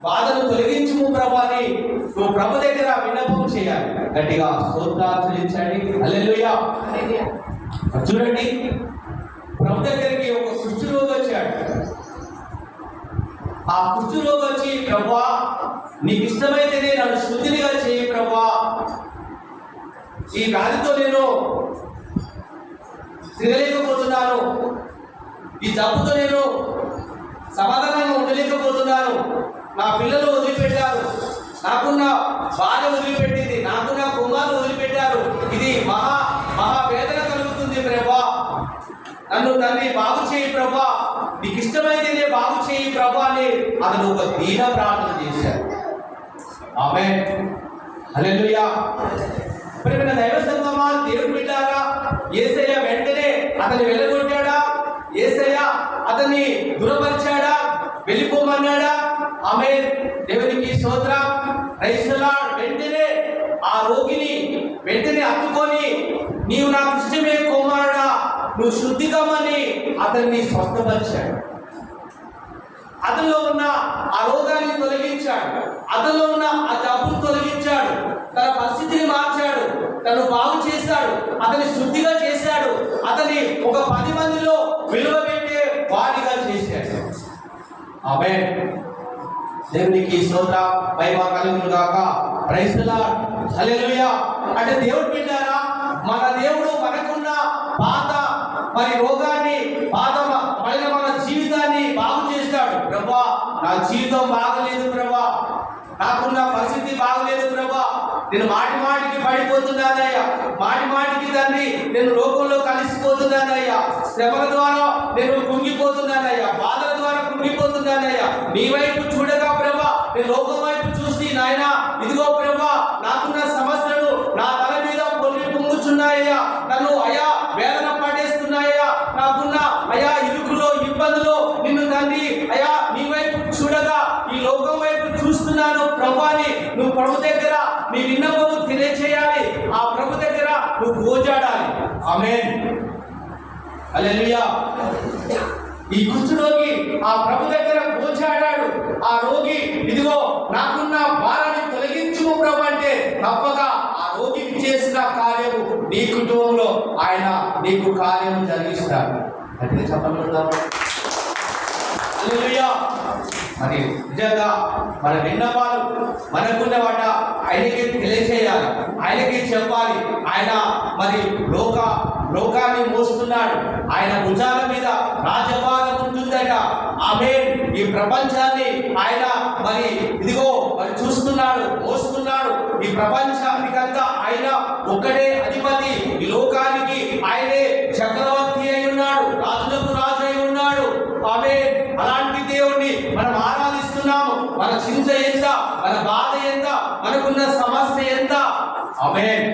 బాధను తొలగించుము ప్రభా అని నువ్వు ప్రభు దగ్గర విన్నపం చేయాలి. గట్టిగా స్తోత్రాలు చెల్లించండి. హల్లెలూయా. చూడండి, ప్రభు దగ్గరికి ఒక కుష్ఠరోగి వచ్చాడు. ఆ కుష్ఠరోగి వచ్చి, ప్రభువా నీకు ఇష్టమైతేనే నన్ను శుద్ధినిగా చేయి ప్రభువా, ఈ వ్యాధితో నేను తిరగలేకపోతున్నాను, ఈ జబ్బుతో నేను సమాధానంగా ఉండలేకపోతున్నాను, నా పిల్లలు వదిలిపెట్టారు, నాకున్న భార్య వదిలిపెట్టింది, నాకున్న కుమారులు వదిలిపెట్టారు, ఇది మహా వేదన కలుగుతుంది ప్రభా, నన్ను తండ్రి బాగు చేయి ప్రభా, నీకు ఇష్టమైతేనే బాగు చేయి ప్రభా అని అతను ఒక దీన ప్రార్థన చేశాడు. ఆమేన్. హల్లెలూయా. ప్రియమైన దైవ సంగమా, దేవుని బిడ్డలారా, యేసయ్య వెంటనే అతన్ని వెళ్ళగొట్టాడా? యేసయ్య అతన్ని దూరపరిచాడా? వెళ్ళిపోమన్నాడా? ఆమేన్. దేవునికి స్తోత్రం. Praise the lord. వెంటనే ఆ రోగిని వెంటనే హత్తుకొని, నీవు నాకు ఇష్టమే కుమారుడా, నువ్వు శుద్ధికమని అతన్ని స్వస్థపరిచాడు. అతనిలో ఉన్న ఆ రోగాన్ని తొలగించాడు, అతనిలో ఉన్న ఆ జబ్బును తొలగించాడు, తన పరిస్థితిని మార్చాడు, తను బాగు చేశాడు, అతని శుద్ధిగా చేశాడు, అతని ఒక 10 మందిలో విలువ పెట్టే వాడిగా చేశాడు. ఆమేన్. దేవునికి స్తోత్రం, మహిమ కలుగును గాక. Praise the Lord. హల్లెలూయా. అంటే దేవుడు బిడ్డారా, మన దేవుడు మనకున్న పాత రోగాన్ని, మన జీవితాన్ని బాగు చేస్తాడు. ప్రభా నా జీవితం బాగలేదు ప్రభా, నాకున్న పరిస్థితి బాగలేదు ప్రభా, నేను మాటికి పడిపోతున్నానయ్యా, మాటికి తండ్రి నేను లోకంలో కలిసిపోతున్నానయ్యా, శ్రమల ద్వారా నేను కుంగిపోతున్నానయ్యా, బాధల ద్వారా కుంగిపోతున్నానయ్యా, నీ వైపు చూడగా ప్రభా నేను లోకం వైపు చూసి నాయన ఇదిగో ప్రభా నాకున్న సమస్యలు నా తల మీద పొంగుచున్నాయ్యా, నన్ను అయా వేదన పడేస్తున్నాయ్యా, నాకున్న అయా ఇరుకులో ఇబ్బందులో నిన్ను తండ్రి అయా నీ వైపు చూడగా ఈ లోకం వైపు చూస్తున్నాను ప్రభుని నువ్వు ప్రభు దగ్గర నీ విన్నపము తెలియచేయాలి, ఆ ప్రభు దగ్గర నువ్వు గోజాడాలి. ఆమేన్. హల్లెలూయా. ఈ కుష్ఠరోగి ఆ ప్రభు దగ్గర గోజాడాడు. ఆ రోగి ఇదిగో నాకున్న భారాన్ని తొలగించుము ప్రభు అంటే తప్పగా ఆ రోగికి చేసిన కార్యము నీ కుటుంబంలో ఆయన నీకు కార్యం జరిగిస్తాడు. అంటే చెప్పగలుగుతాము. హల్లెలూయా. మరి నిజంగా మన విన్నపాలు మనకున్న వాట ఆయనకి తెలియచేయాలి, ఆయనకి చెప్పాలి. ఆయన మరి లోకాన్ని మోస్తున్నాడు, ఆయన భుజాల మీద రాజభారం ఉంటుందట. ఆమేన్. ఈ ప్రపంచాన్ని ఆయన మరి ఇదిగో మరి చూస్తున్నాడు, మోస్తున్నాడు. ఈ ప్రపంచానికంతా ఆయన ఒక్కడే అధిపతి, ఈ లోకానికి ఆయనే చక్రవర్తి అయి ఉన్నాడు, రాజులకు రాజు అయి ఉన్నాడు. ఆమేన్. అలాంటి దేవుణ్ణి మనం ఆరాధిస్తున్నాము. మన చింత ఎంత, మన బాధ ఎంత, మనకున్న సమస్య ఎంత. ఆమేన్.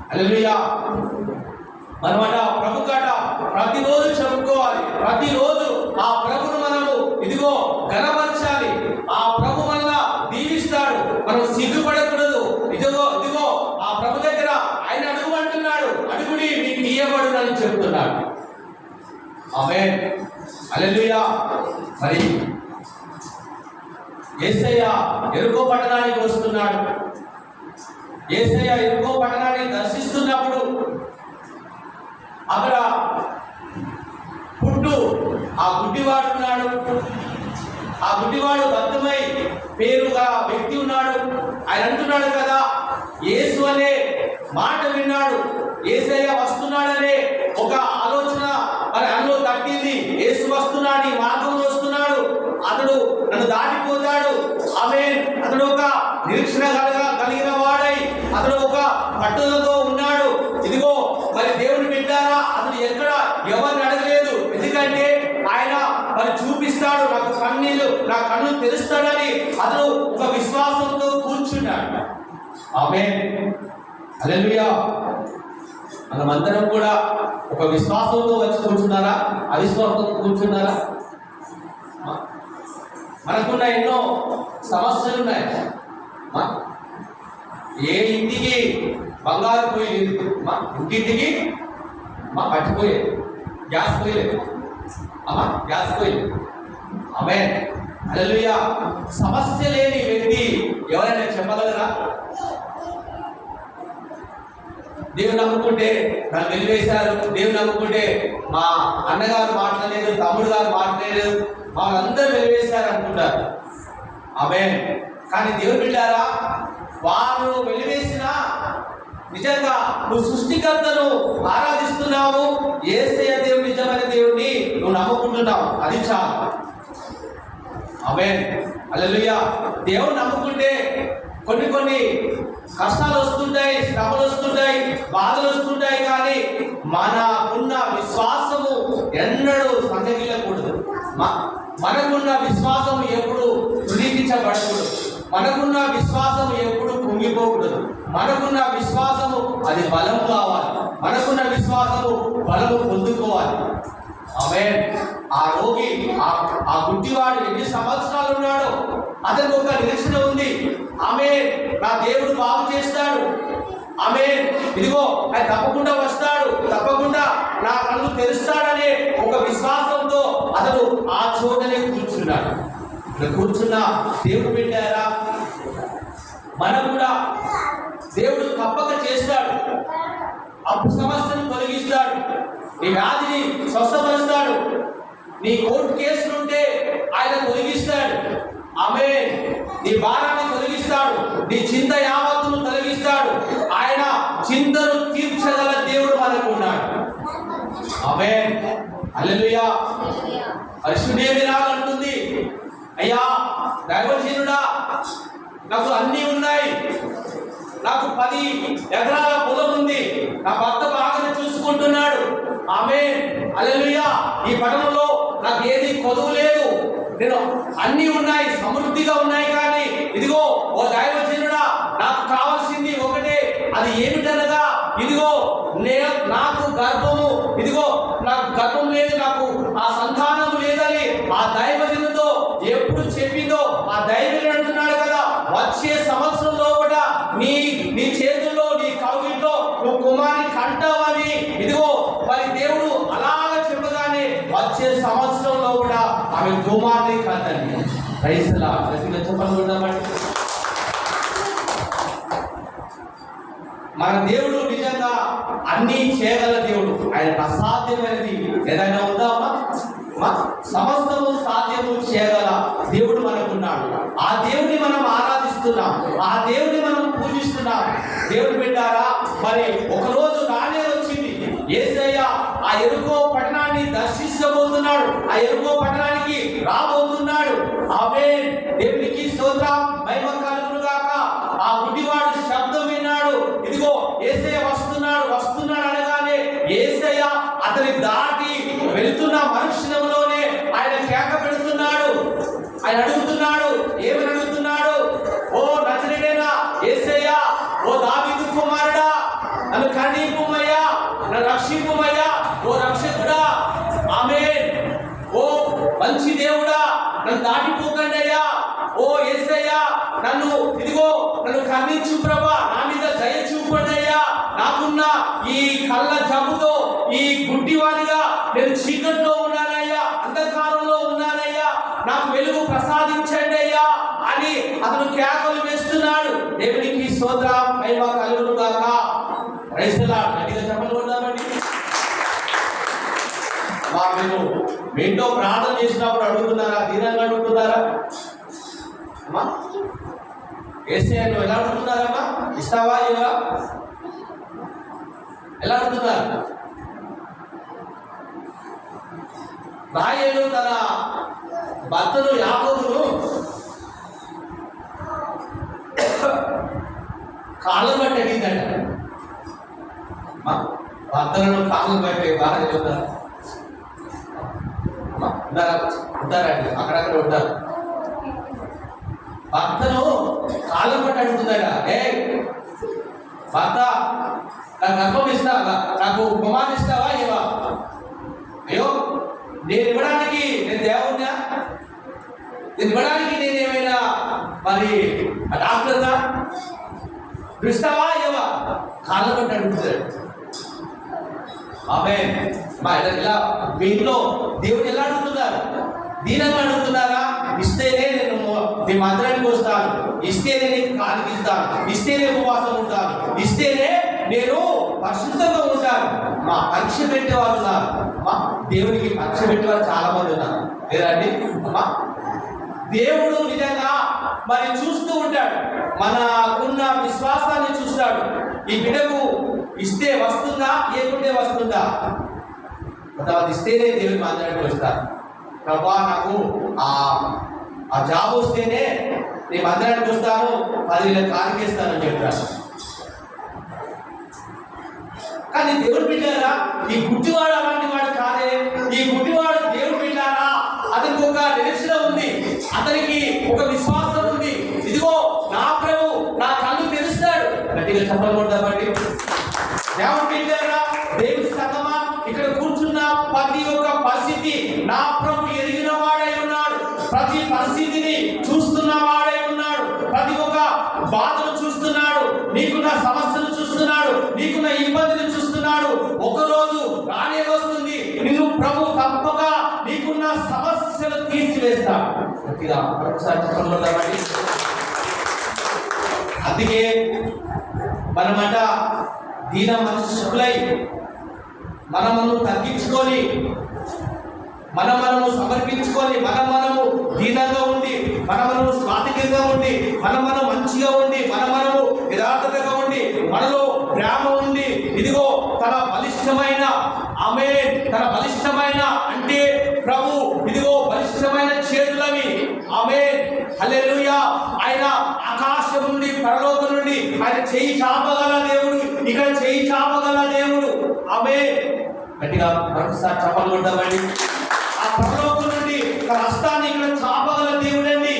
హల్లెలూయా. మనమట ప్రభు కాట ప్రతిరోజు చెప్పుకోవాలి, ప్రతిరోజు ఆ ప్రభును మనము ఇదిగో ఘనపరచాలి. ఆ ప్రభు మనల్ని దీవిస్తాడు, మనం సిగ్గుపడకూడదు. ఇదిగో ఆ ప్రభు దగ్గర ఆయన అడుగుమంటున్నాడు, అడుగుడి మీకు ఇయ్యబడునని చెప్తున్నాడు. ఆమేన్. హల్లెలూయా. మరి యేసయ్య యెరికో పట్టణానికి వస్తున్నాడు. యేసయ్య యెరికో పట్టణాన్ని దర్శిస్తున్నప్పుడు అక్కడ ఆ గుడ్డివాడు ఉన్నాడు. ఆ గుడ్డివాడు బద్దమై పేరుగా వ్యక్తి ఉన్నాడు. ఆయన అంటున్నాడు కదా, యేసు అనే మాట విన్నాడు, యేసయ్య వస్తున్నాడనే ఒక ఆలోచన మరి అందులో తట్టింది. యేసు వస్తున్నాడు, ఈ మార్గంలో వస్తున్నాడు, అతడు నన్ను దాటిపోతాడు. ఆమేన్. అతడు ఒక నిరీక్షణ కలిగిన వాడై అతడు ఒక పట్టుదలతో ఉన్నాడు. ఇదిగో మరి దేవుని బిడ్డారా, అతడు ఎక్కడ ఎవరిని అడగలేదు, ఎందుకంటే ఆయన మరి చూపిస్తాడు, నాకు కన్నీళ్ళు నా కన్ను తెరుస్తాడని అతడు ఒక విశ్వాసంతో కూర్చున్నాడు. ఆమేన్. హల్లెలూయా. మనమందరం కూడా ఒక విశ్వాసంతో వచ్చి కూర్చున్నారా, అవిశ్వాసంతో కూర్చున్నారా? మనకున్న ఎన్నో సమస్యలు ఉన్నాయి. ఏ ఇంటికి బంగారు పొయ్యి లేదు, ఇంటింటికి పట్టిపోయేది, గ్యాస్ పొయ్యలేదు, గ్యాస్ పొయ్యి. ఆమేన్. హల్లెలూయా. సమస్య లేని వ్యక్తి ఎవరైనా చెప్పగలరా? దేవుని నమ్ముకుంటే నన్ను వెలివేశారు, దేవుని నమ్ముకుంటే మా అన్నగారు మాట్లాడలేదు, తమ్ముడు గారు మాట్లాడలేదు, వాళ్ళందరూ వెలివేశారు అనుకుంటారు. ఆమేన్. కానీ దేవుని బిడ్డారా, వారు వెలివేసిన నిజంగా నువ్వు సృష్టికర్తను ఆరాధిస్తున్నావు, యేసయ్య దేవుడు నిజమైన దేవుడిని నువ్వు నమ్ముకుంటున్నావు, అది చాలు. ఆమేన్. హల్లెలూయా. దేవుని నమ్ముకుంటే కొన్ని కష్టాలు వస్తుంటాయి, శ్రమలు వస్తుంటాయి, బాధలు వస్తుంటాయి, కానీ మనకున్న విశ్వాసము ఎన్నడూ సంతగిల్లకూడదు. మనకున్న విశ్వాసము ఎప్పుడు ధృవీకరించబడకూడదు. మనకున్న విశ్వాసము ఎప్పుడు కుంగిపోకూడదు. మనకున్న విశ్వాసము అది బలం కావాలి. మనకున్న విశ్వాసము బలము పొందుకోవాలి. ఆమేన్. ఆ రోగి, ఆ గుడ్డివాడు ఎన్ని సంవత్సరాలు ఉన్నాడో అతనికి ఒక నిరీక్షణ ఉంది. ఆమేన్. నా దేవుడు బాగు చేస్తాడు. ఆమేన్. ఇదిగో ఆయన తప్పకుండా వస్తాడు, తప్పకుండా నా కళ్ళు తెరుస్తాడనే ఒక విశ్వాసంతో అతను ఆ చోటనే కూర్చున్నాడు. కూర్చున్న దేవుడు పెట్టారా, మనం కూడా దేవుడు తప్పక చేస్తాడు. అప్పు సమస్యను తొలగిస్తాడు, నీ వ్యాధిని స్వస్థపరుస్తాడు, నీ కోర్టు కేసులుంటే ఆయన తొలగిస్తాడు. ఆమేన్. నీ భారాన్ని తొలగిస్తాడు, నీ చింత యావత్తును తొలగిస్తాడు. ఆయన చింతను తీర్చగల దేవుడు మనకు ఉన్నాడు. ఆమేన్. హల్లెలూయా. పరిశుద్ధే వినాలంటుంది, అయ్యా దైవజనుడా, నాకు అన్నీ ఉన్నాయి, నాకు 10 ఎకరాల పొలం ఉంది, నా భర్త బాగా చూసుకుంటున్నాడు. ఆమేన్. హల్లెలూయా. ఈ పట్టణంలో నాకు ఏది కొదువు లేదు, నేను అన్నీ ఉన్నాయి, సమృద్ధిగా ఉన్నాయి. కానీ ఇదిగో ఓ దైవజనుడా, నాకు కావాల్సింది ఒకటే, అది ఏమిటనగా ఇదిగో నాకు గర్భము, ఇదిగో నాకు గర్భం లేదు, నాకు ఆ సంతానం లేదని ఆ దైవజనుడితో ఎప్పుడు చెప్పిందో ఆ దైవజనుడు అంటున్నాడు కదా, వచ్చే సంవత్సరంలో కూడా నీ చేతుల్లో, నీ కౌగిట్లో నువ్వు కుమారుని కంటావని. ఇదిగో మరి దేవుడు అలాగ చెప్పగానే వచ్చే సంవత్సరంలో కూడా ఆమె కుమారుని కంటండి. Praise lord. చెప్పండి, మన దేవుడు నిజంగా అన్నీ చేయగల దేవుడు. ఆయన అసాధ్యమైనది ఏదైనా ఉందామా? సమస్తము సాధ్యము చేయగల దేవుడు మనకున్నాడు. ఆ దేవుడిని మనం ఆరాధిస్తున్నాం, ఆ దేవుడిని మనం పూజిస్తున్నాం. దేవుడు పెట్టారా, మరి ఒకరోజు రానే వచ్చింది, యేసయ్య ఆ యెరికో పట్టణాన్ని దర్శించబోతున్నాడు, ఆ యెరికో పట్టణానికి రాబోతున్నాడు. ఆమేన్. దేవునికి స్తోత్రం, మహిమ కలుగును గాక. ఆ గుడ్డివాడు శబ్దం విన్నాడు, ఇదిగో యేసయ్య వస్తున్నాడు అనగానే యేసయ్య అతని దాటి వెళుతున్న మనుషులలోనే ఆయన కేక పెడుతున్నాడు. ఆయన అడుగుతున్నాడు, ఏమని అడుగుతున్నాడు? ఓ నజరేయుడైన యేసయ్య, ఓ దావీదు కుమారుడా, నన్ను కరుణింపుమయ్యా, నన్ను రక్షింపుమయ్యా, ఓ రక్షకుడా. ఆమేన్. ఓ మంచి దేవుడా, నన్ను దాటిపోకండి అయ్యా. ఓ యేసయ్య, నన్ను కరుణించు ప్రభా, నా మీద దయ చూపండి అయ్యా. నాకున్న ఈ కళ్ళ జబ్బుతో, ఈ గుడ్డివాడిగా నేను చీకట్లో ఉన్నానయ్యా, అంధకారంలో ఉన్నానయ్యా, నాకు వెలుగు ప్రసాదించండి అయ్యా అని అతను కేకలు వేస్తున్నాడు. దేవునికి స్తోత్రం, మహిమ కలుగును గాక. Praise the lord. గట్టిగా చెప్పండి కొడదామండి. మీరు మీ ఇంట్లో ప్రార్థన చేసినప్పుడు అడుగుతున్నారా? దీనంగా అడుగుతున్నారా? అమ్మా యేసయ్య నువ్వు ఎలా అడుగుతున్నారమ్మా? ఇస్తావా ఇవా? ఎలా అడుగుతున్నారు? రాహేలు తన భర్తను యాకోబును కాళ్ళ బట్టి అడిగిందంట. భర్తలను కాళ్ళ బట్టి బాగా చెప్తారు. ఉంటారండి, అక్కడక్కడ ఉంటారు. భర్తను కాళ్ళ బట్టి అడుగుతుందట, ఏ భర్త నాకు గర్భం ఇస్తావా, నాకు కుమారుని ఇస్తావా ఇవా? అయ్యో నేను ఇవ్వడానికి నేను దేవుణ్ణా? నేను ఇవ్వడానికి నేను ఏమైనా మరి డాక్టర్నా? ఇస్తావా ఇవా? కాళ్ళ బట్టి అడుగుతాడు. ఆమేన్. ఇలా మీ ఇంట్లో దేవుడు ఎలా అడుగుతున్నారు? దీనంగా అడుగుతున్నారా? ఇస్తేనే నేను మీ మందిరానికి వస్తాను, ఇస్తేనే నీకు కానికిస్తాను, ఇస్తేనే ఉపవాసం ఉంటాను, ఇస్తేనే నేను పరిశుద్ధంగా ఉంటాను. మా పరీక్ష పెట్టేవారు ఉన్నారు. మా దేవునికి పరీక్ష పెట్టేవారు చాలా మంది ఉన్నారు లేదండి? అమ్మా దేవుడు నిజంగా మరి చూస్తూ ఉంటాడు, మనకున్న విశ్వాసాన్ని చూస్తాడు. ఈ బిడ్డకు ఇస్తే వస్తుందా, లేకుంటే వస్తుందా? తర్వాత ఇస్తేనే దేవుని మందిరానికి వస్తారు. ప్రభా నాకు ఆ జాబ్ వస్తేనే నేను మందిరానికి వస్తాను, 10,000 కానికేస్తానని చెప్పాను. కానీ దేవుడు బిడ్డారా, ఈ గుడ్డివాడు అలాంటి వాడు కాదే. ఈ గుడ్డివాడు దేవుడు బిడ్డారా, అతనికి ఒక నిరీక్షణ ఉంది, అతనికి ఒక విశ్వాసం ఉంది. ఇదిగో నా ప్రభు నా కళ్ళు తెరుస్తాడు. గట్టిగా చెప్పలు కొడతామండి. దేవుడు బిడ్డారా, దేవుడి సంగమా, ఇక్కడ కూర్చున్న ప్రతి ఒక్క పరిస్థితి నా ప్రభు ఎరిగిన వాడై ఉన్నాడు. ప్రతి పరిస్థితిని చూస్తున్న వాడై ఉన్నాడు. ప్రతి ఒక్క బాధను చూస్తున్నాడు, నీకున్న సమస్యను చూస్తున్నాడు, నీకున్న ఇబ్బందిని చూస్తున్నాడు. ఒకరోజు రానే వస్తుంది, నిన్ను ప్రభు తప్పక నీకున్న సమస్యలు తీసివేస్తాడు. అందుకే మనమాట దీన మనసులై మనము తగ్గించుకొని మనము సమర్పించుకొని మనము దీనంగా ఉండి మనము స్వాతికంగా ఉండి మనము మంచిగా ఉండి మనము యథార్థతగా ఉండి మనలో ప్రేమ ఉండి ఇదిగో తన బలిష్టమైన తన బలిష్టమైన అంటే ప్రభు ఇదిగో బలిష్టమైన చేతులవి హల్లెలూయా. ఆయన ఆకాశం నుండి పరలోకం నుండి ఆయన చేయి చాపగల దేవుడు, ఇక్కడ చేయి చాపగల దేవుడు. గట్టిగా మరొకసారి చప్పలు కొడదామండి. ఆ పరలోకం నుండి తన హస్తాన్ని ఇక్కడ చాపగల దేవుడండి.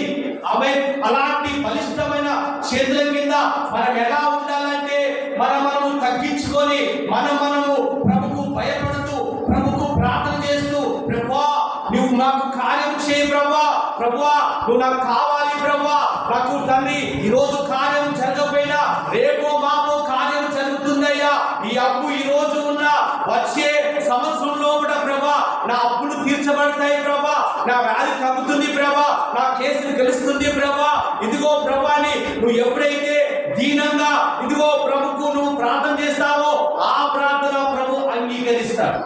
అలాంటి బలిష్టమైన చేతుల కింద మనం ఎలా ఉండాలంటే మనము తగ్గించుకొని మనము ప్రభుకు భయపడుతూ ప్రభుకు ప్రార్థన చేస్తూ, ప్రభువా నువ్వు నాకు కార్యం చేయి ప్రభువా, ప్రభువా నువ్వు నాకు కావాలి ప్రభువా, నాకు తండ్రి ఈరోజు కార్యం జరగకపోయినా రేపో మాపో కార్యం జరుగుతుందయ్యా. ఈ అప్పు ఈ రోజు ఉన్న వచ్చే సంవత్సరంలో కూడా ప్రభా నా అప్పులు తీర్చబడతాయి ప్రభా, నా వ్యాధి తగ్గుతుంది ప్రభా, నా కేసులు గెలుస్తుంది ప్రభా. ఇదిగో ప్రభాని నువ్వు ఎప్పుడైతే దీనంగా ఇదిగో ప్రభుకు నువ్వు ప్రార్థన చేస్తావో ఆ ప్రార్థన ప్రభు అంగీకరిస్తాడు.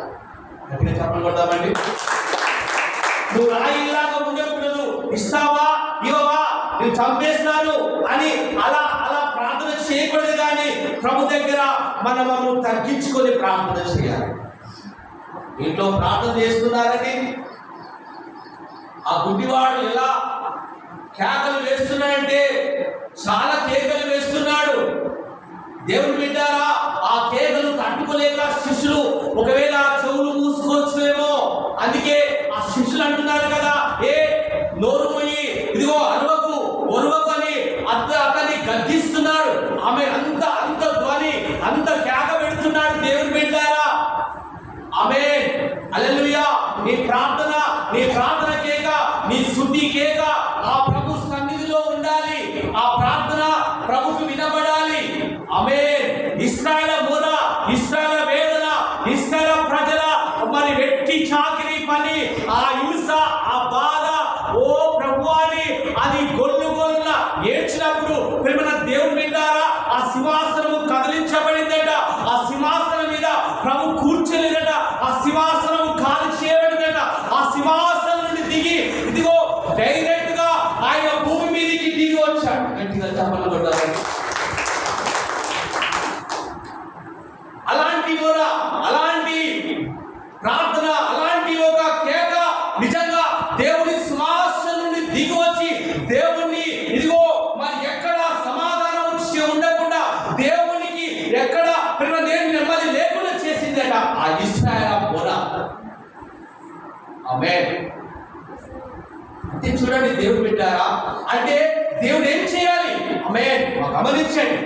గట్టిగా చెప్పలు కొడదామండి. నువ్వు రాయిలాగా ఉండకూడదు, ఇస్తావా ఇవ్వవా నువ్వు చంపేస్తాను అని అలా ప్రార్థన చేయకూడదు. కానీ ప్రభు దగ్గర మనము తగ్గించుకొని ప్రార్థన చేయాలి. ఇంట్లో ప్రార్థన చేస్తున్నారని ఆ గుడ్డివాడు ఎలా కేకలు వేస్తున్నాడంటే చాలా కేకలు వేస్తున్నాడు. దేవుడు బిడ్డారా, ఆ కేకలు తట్టుకోలేక శిష్యులు ఒకవేళ చెవులు మూసుకోవచ్చునేమో. అందుకే ఆ శిష్యులు అంటున్నారు కదా, నోరు పోయి ఇదిగో అరవకు ఒరవకు అని అతన్ని గద్దిస్తున్నాడు. అంత ధ్వని అంత కేక పెడుతున్నాడు. దేవుడు బిడ్డారా, హల్లెలూయా. నీ ప్రార్థన కేక, నీ స్తుతి కేక ఆ ప్రభు సన్నిధిలో ఉండాలి. ఆ ప్రార్థన ప్రభుకు వినబడాలి. ఇశ్రాయేలు మొర, ఇశ్రాయేలు వేదన, ఇశ్రాయేలు ప్రజల మరి వెట్టి చాకిరీ పని, ఆ హింస, ఆ బాధ, ఓ ప్రభువాని అది గొల్లున ఏడ్చినప్పుడు ప్రేమన దేవుని బిడ్డారా ఆ సింహాసనము కదిలించబడిందట. ఆ సింహాసనం మీద ప్రభు కూర్చోలేదట. ఆ సింహాసనం ఖాళీ చేయబడిందట. ఆ సింహాసనం నుండి దిగి ఇదిగో డైరెక్ట్ గా ఆయన భూమి మీదకి దిగి వచ్చాడు. గట్టిగా చప్పట్లు కొట్టాలి. అలాంటి ప్రార్థన, అలాంటి ఒక కేక నిజంగా దేవుని సింహాసనం నుండి దిగి వచ్చి దేవుణ్ణి ఇదిగో మరి ఎక్కడ సమాధానం ఉండకుండా దేవునికి ఎక్కడ నేను నెమ్మది లేకుండా చేసిందట ఆ ఇశ్రాయేలు మొర. అంటే చూడండి దేవుడు పెట్టారా, అంటే దేవుడు ఏం చేయాలి? గమనించండి.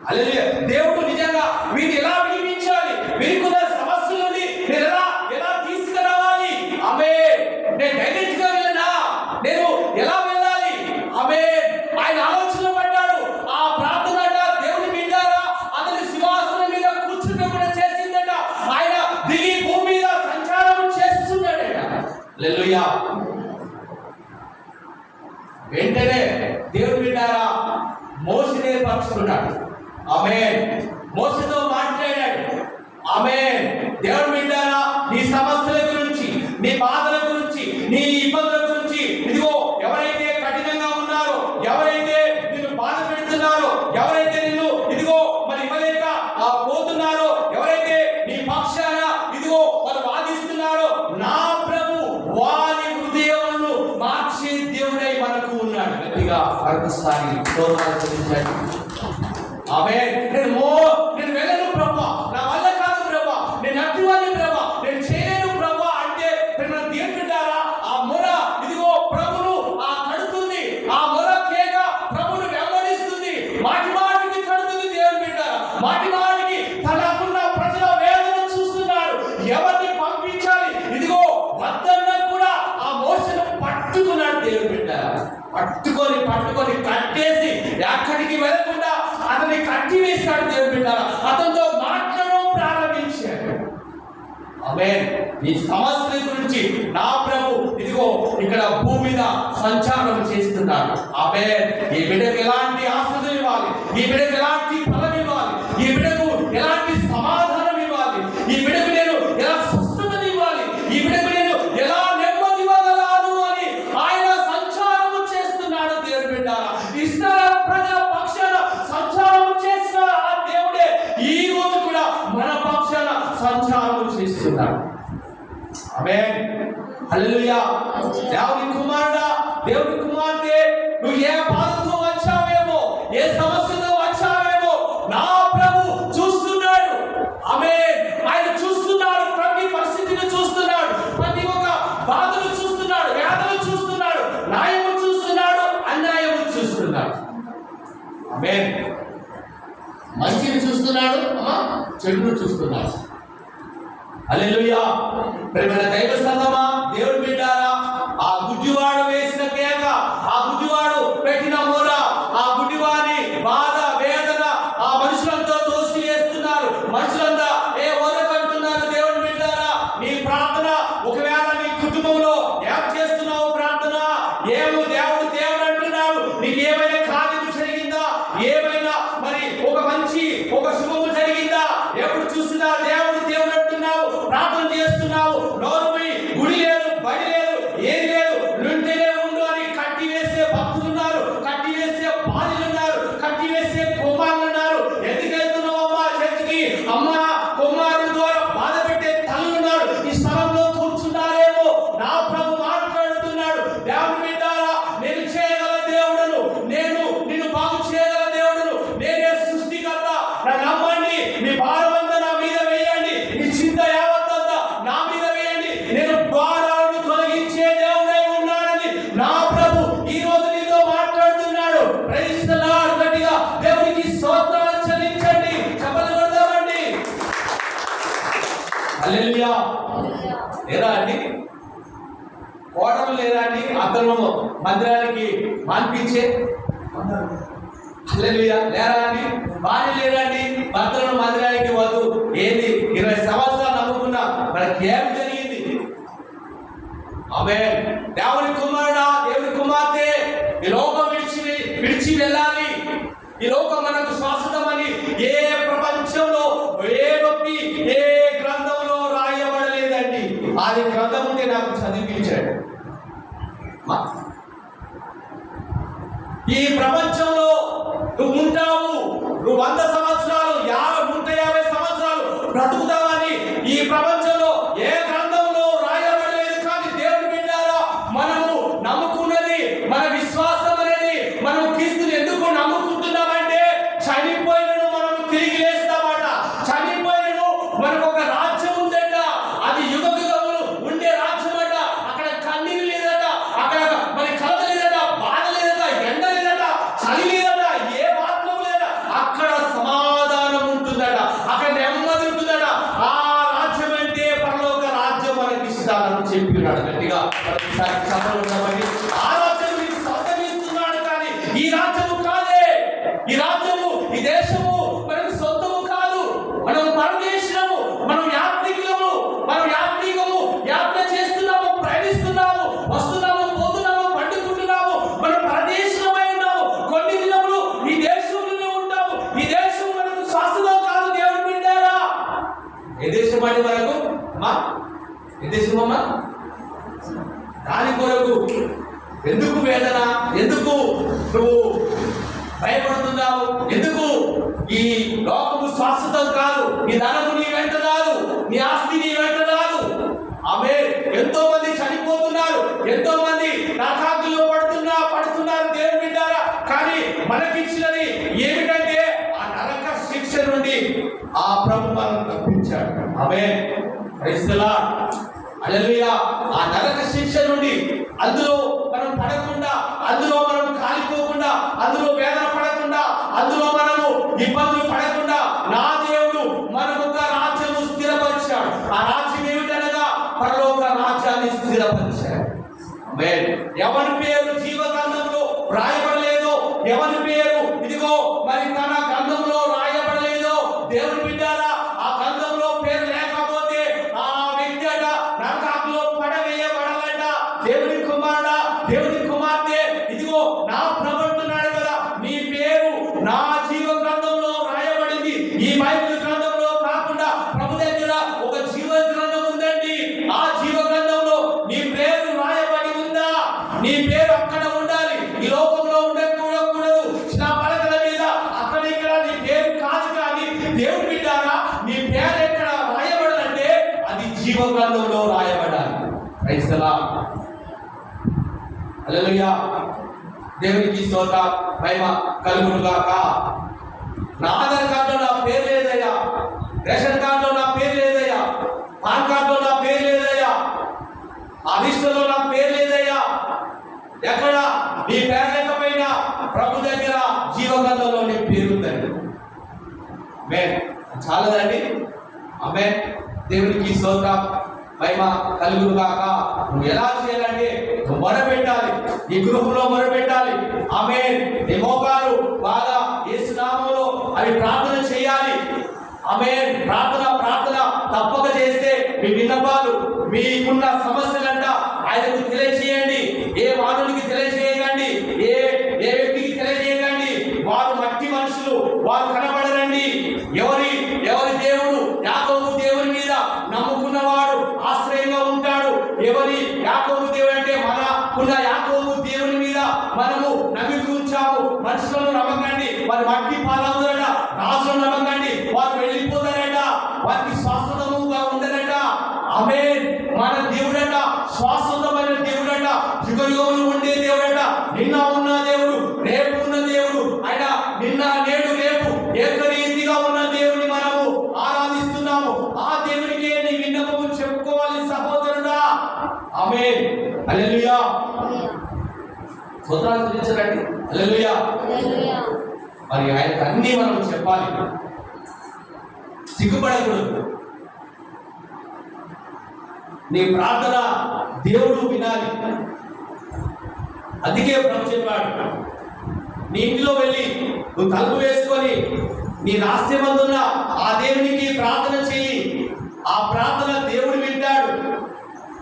హల్లెలూయా. దేవుడు నిజంగా వీటిని ఎలా విడిపించాలి, వీరికున్న సమస్యలని నేను ఎలా తీసుకురావాలి? నేను డైరెక్ట్ గా వెళ్ళినా నేను ఎలా వెళ్ళాలి? ఆయన ఆలోచన పడ్డాడు. ఆ ప్రార్థన దేవుని బిడ్డారా అతని సింహాసనం మీద కూర్చుని కూడా చేసిందట. ఆయన దిగి భూమి మీద సంచారం చేస్తున్నాడట. హల్లెలూయా. బలపరుచుకున్నాడు. ఆమేన్. మోషేతో మాట్లాడాడు. ఆమేన్. దేవుడు బిడ్డారా, నీ సమస్యల గురించి, నీ బాధల గురించి, నీ ఇబ్బందుల గురించి, ఇదిగో ఎవరైతే కఠినంగా ఉన్నారో, ఎవరైతే నిన్ను బాధ పెడుతున్నారో, ఎవరైతే నిన్ను ఇదిగో మరి ఇవ్వలేక పోతున్నారో, ఎవరైతే నీ పక్షాన ఇదిగో వారు వాదిస్తున్నారో, నా ప్రభు వారి హృదయములను మార్చే దేవుడై మనకు ఉన్నాడు. గట్టిగా మరొకసారి స్తోత్రాలు చెల్లించండి. ఆమేన్. నేను వెళ్ళను ప్రభా, నా వల్ల కాదు ప్రభా, నేను అట్టివాడిని ప్రభా, నేను చేయలేను ప్రభా అంటే దేవుడు బిడ్డారా, ఆ మొర ఇదిగో ప్రభును కడుతుంది. ఆ మొర కేక ప్రభును వెంబడిస్తుంది. మాటి మాటికి కడుతుంది దేవుడు బిడ్డారా. మాటి మాటికి తనకున్న ప్రజల వేదన చూస్తున్నాడు. ఎవరిని పంపించాలి ఇదిగో వద్దన్న కూడా ఆ మోసను పట్టుకున్నాడు దేవుడు బిడ్డారా. పట్టుకొని కట్టేసి ఎక్కడికి వెళ్ళకుండా అతన్ని కట్టి వేశాడు దేవుడు బిడ్డారా. అతనితో మాట్లాడడం ప్రారంభించాడు. ఆమేన్. ఈ సమస్యల గురించి నా ప్రభు ఇదిగో ఇక్కడ భూమి మీద సంచారం చేస్తున్నాడు. ఆమేన్. ఈ బిడ్డకు ఎలాంటి ఆశీర్వాదం ఇవ్వాలి, ఈ బిడ్డకు ఎలాంటి ఫలం ఇవ్వాలి, ఈ బిడ్డకు ఎలాంటి సమాధానం ఇవ్వాలి, ఈ బిడ్డకు నేను ఎలా స్వస్థతని ఇవ్వాలి, ఈ బిడ్డకు నేను ఎలా నెమ్మది ఇవ్వగలను అని ఆయన సంచారం చేస్తున్నాడు దేవుడు బిడ్డారా. ఇశ్రాయేలు ప్రజల పక్షాన సంచారం చేసిన ఆ దేవుడే ఈ రోజు కూడా మన పక్షాన సంచారం చేస్తున్నాడు. ఆమేన్. హల్లెలూయా. దేవుని కుమారుడా, దేవుని కుమార్తె, నువ్వు ఏ బాధతో వచ్చావేమో, ఏ సమస్యతో వచ్చావేమో, నా ప్రభు చూస్తున్నాడు. ఆమేన్. ఆయన చూస్తున్నాడు. ప్రతి పరిస్థితిని చూస్తున్నాడు. ప్రతి ఒక్క బాధను చూస్తున్నాడు, వేదనను చూస్తున్నాడు, న్యాయము చూస్తున్నాడు, అన్యాయము చూస్తున్నాడు. ఆమేన్. మంచిని చూస్తున్నాడు, చెడును చూస్తున్నాడు. హల్లెలూయా. ప్రియమైన దైవ సంగమా, దేవుడు బిడ్డారా, ఆ గుడ్డివాడు వేసిన కేక, ఆ గుడ్డివాడు పెట్టిన మొర, ఆ గుడ్డివాని బాధ వేదన ఆ మనుషులంతా తోసి వేస్తున్నారు. మనుషులంతా ఓదకంటున్నారు. దేవుడు బిడ్డారా, నీ ప్రార్థన ఒకవేళ నీ కుటుంబంలో ఏం చేస్తున్నావు ప్రార్థన, దేవుడు అంటున్నాడు, నీకు ఏమైనా కార్యము జరిగిందా, ఏమైనా మరి ఒక శుభము జరిగిందా, ఎప్పుడు చూసినా దేవుడు అంటున్నావు, ప్రార్థన చేస్తున్నావు, నోరుపై గుడి లేదు, బడి లేదు, ఏది లేదు, నుండినే ఉండు అని కట్టి వేసే భక్తులున్నారు, కట్టి వేసే బాలులున్నారు, కట్టి వేసే కుమారులున్నారు. ఎందుకు వెళ్తున్నావు అమ్మా చర్చికి? అమ్మా కుమారుల ద్వారా బాధ పెట్టే తల్లులున్నారు. ఈ స్థలంలో కూర్చున్నారేమో. నా ప్రభు మాట్లాడుతున్నాడు. దేవుని బిడ్డారా, నేను చేయగల దేవుడును, నేను నిన్ను బాగు చేయగల దేవుడును, నేనే సృష్టికర్త. నా నమ్మండి. మీ భారమంతా నా మీద వేయండి, నీ చింత యావత్తంతా నా మీద వేయండి. నేను భారాలను తొలగించే దేవుడై ఉన్నానని నా ప్రభు ఈ రోజు నీతో మాట్లాడుతున్నాడు. Praise the lord. గట్టిగా దేవునికి స్తోత్రాలు చెల్లించండి. చప్పట్లు కొడదామండి. హల్లెలూయా. లేరా అండి? కోడలు లేరా అండి? అతను మందిరానికి మాన్పించే హల్లెలూయా. లేరా అండి? భార్య లేరండి, భర్తలను మందిరానికి వద్దు. ఏది 20 సంవత్సరాలు నమ్ముకున్నా మనకి ఏం జరిగింది? ఆమేన్. దేవుని కుమారుడా, దేవుని కుమార్తె, ఈ లోకం విడిచి వెళ్ళాలి. ఈ లోకం మనకు శాశ్వతమని ఏ ప్రపంచంలో ఏ గొప్పి ఏ గ్రంథంలో రాయబడలేదండి. అది గ్రంథం ఉంటే నాకు చదివించాడు. ఈ ప్రపంచంలో నువ్వు ఉంటావు, నువ్వు 100 సంవత్సరాలు 150 సంవత్సరాలు బ్రతుకుతావని ఈ ప్రపంచంలో ఏ గ్రంథంలో రాయబడలేదు. కానీ దేవుని బిడ్డారా, మనము నమ్ముకున్నది, మన విశ్వాసం అనేది, మనం క్రీస్తుని ఎందుకు నమ్ముకుంటున్నామంటే చనిపోయినను మనం తిరిగి లేస్తామట. చనిపోయినను మనకు ఒక రాజ్యం ఉందట. అది యుగ యుగములు ఉండే రాజ్యం అట. అక్కడ కన్నీరు లేదట, అక్కడ మరి కలత లేదట, బాధ లేదట, ఎండ లేదట, చలి లేదట, ఏ మాత్రం లేదట. అక్కడ సమాధానం ఉంటుందట, అక్కడ నెమ్మది ఉంటుందట. ఆ రాజ్యం అంటే పరలోక రాజ్యం మనకి ఇస్తానని చెప్పినాడు. గట్టిగా ఆ రాజ్యం మీకు సొంతమిస్తున్నాడు. కానీ ఈ రాజ్యము కాదే, ఈ రాజ్యము, ఈ దేశము మనకు సొంతము కాదు. మనం పరదేశము, మనం యాత్రికులము, యాత్ర చేస్తున్నాము, ప్రయాణిస్తున్నాము, వస్తున్నాము, పోతున్నాము, పండుకుంటున్నాము. మనం పరదేశమై ఉన్నాము. కొన్ని దినములు ఈ దేశంలోనే ఉంటాము. గెచ్చమని వరకు అమ్మా ఎంత ఇష్టమమ్మా దాని కొరకు ఎందుకు వేదన, ఎందుకు నువ్వు భయపడుతున్నావు, ఎందుకు ఈ లోకము శాశ్వతం కాదు, నీ ధనము నీ వెంట రాదు, నీ ఆస్తి నీ వెంట రాదు. ఆమె ఎంతో మంది చనిపోతున్నారు, ఎంతో మంది నరకాగ్నిలో పడుతున్నారు దేవుని బిడ్డారా. కానీ మనకిచ్చినది ఏమిటంటే ఆ నరక శిక్ష నుండి ఆ ప్రభు మనల్ని తప్పించాడు. ఆమేన్, ప్రైజ్ ది లార్డ్, హల్లెలూయా. ఆ నరక శిక్ష నుండి అందులో మనం పడకుండా, అందులో మనం కాలిపోకుండా, అందులో వేదన పడకుండా, అందులో మనము ఇబ్బందులు పడకుండా నా దేవుడు మనకు ఒక రాజ్యము స్థిరపరిచాడు. ఆ రాజ్యం ఏమిటనగా పరలోక రాజ్యాన్ని స్థిరపరిచాడు. ఆమేన్. ఎవరి పేరు జీవ గ్రంథంలో రాయబడలేదో, ఎవరి పేరు ఇదిగో మరి తన గ్రంథంలో రాయబడలేదో దేవుని బిడ్డారా, ఆ గ్రంథంలో పేరు లేకపోతే ఆ వ్యక్తి అట నరకాగ్నిలో పడవేయబడాలట. దేవుని కుమారుడా, దేవుని కుమార్తె, ఇదిగో నా ప్రభు అంటున్నాడు కదా, నీ పేరు నా జీవ గ్రంథంలో రాయబడింది. ఈ బైబిల్ గ్రంథంలో కాకుండా ప్రభు దగ్గర ఒక జీవ గ్రంథం ఉందండి. ఆ జీవ గ్రంథంలో నీ పేరు రాయబడి ఉందా? నీ పేరు అక్కడ ఉండాలి, ఈ లోకంలో ఉండకూడదు. నా పలకల మీద అక్కడ ఇక్కడ నీ పేరు కాదు. కానీ దేవుని బిడ్డారా, నీ పేరు ఎక్కడ రాయబడాలంటే అది జీవ గ్రంథంలో రాయబడాలి. ప్రైజ్ ది లార్డ్, హల్లెలూయా. దేవునికి స్తోత్రం, మహిమ కలుగును గాక. నా ఆధార్ కార్డులో నా పేరు లేదయ్యా, రేషన్ కార్డులో నా పేరు లేదయ్యా, పాన్ కార్డులో నా పేరు లేదయ్యా, ఆ లిస్టులో నా పేరు లేదయ్యా. ఎక్కడ నీ పేరు లేకపోయినా ప్రభు దగ్గర జీవగ్రంథంలో నీ పేరు ఉందండి. ఆమేన్. చాలదండి. ఆమేన్. దేవునికి స్తోత్రం, మహిమ కలుగును గాక. నువ్వు ఎలా చేయాలంటే నువ్వు మొరపెట్టాలి, నీ గృహంలో మొరపెట్టాలి. ఆమేన్. నీ మోకాలు బాగా యేసు నామములో అవి ప్రార్థన చేయాలి. ఆమేన్. ప్రార్థన తప్పక చేస్తే మీ విన్నపాలు, మీకున్న సమస్యలంట ఆయనకు తెలియజేయండి. ఏ మానవునికి తెలియజేయకండి, ఏ వ్యక్తికి తెలియజేయకండి. వారు మట్టి మనుషులు, వారు కనబడరండి. ఎవరి దేవుడు యాకోబు దేవుని మీద నమ్ముకున్నవాడు ఆశ్రయంగా ఉంటాడు. ఎవరి యాకోబు దేవుడు అంటే మనకున్న యాకోబు దేవుని మీద మనము నమ్మిక ఉంచాము. మనుషులను నమ్మకండి, వారి మట్టి పాలవుతారట. రాజులను నమ్మకండి, వారు వెళ్ళిపోతారట. వారికి శాశ్వతముగా ఉండదట. ఆమేన్. మన దేవుడట శాశ్వతమైన దేవుడట, యుగయుగములు ఉండే దేవుడట. నిన్న ఉన్న దేవుడు, రేపు ఉన్న దేవుడు. ఆయన నిన్న నేడు రేపు ఏకరీతిగా ఉన్న దేవుని మనము ఆరాధిస్తున్నాము. ఆ దేవునికే నీ విన్నపము చెప్పుకోవాలి సహోదరుడా. ఆమేన్, హల్లెలూయా. స్తోత్రాలు చెల్లించండి. హల్లెలూయా. మరి ఆయనకు అన్ని మనం చెప్పాలి, సిగ్గుపడకూడదు. నీ ప్రార్థన దేవుడు వినాలి. అందుకే ప్రభు చెప్పాడు, నీ ఇంట్లో వెళ్ళి నువ్వు తలుపు వేసుకొని నీ రహస్యమందున్న ఆ దేవునికి ప్రార్థన చెయ్యి. ఆ ప్రార్థన దేవుడు వింటాడు.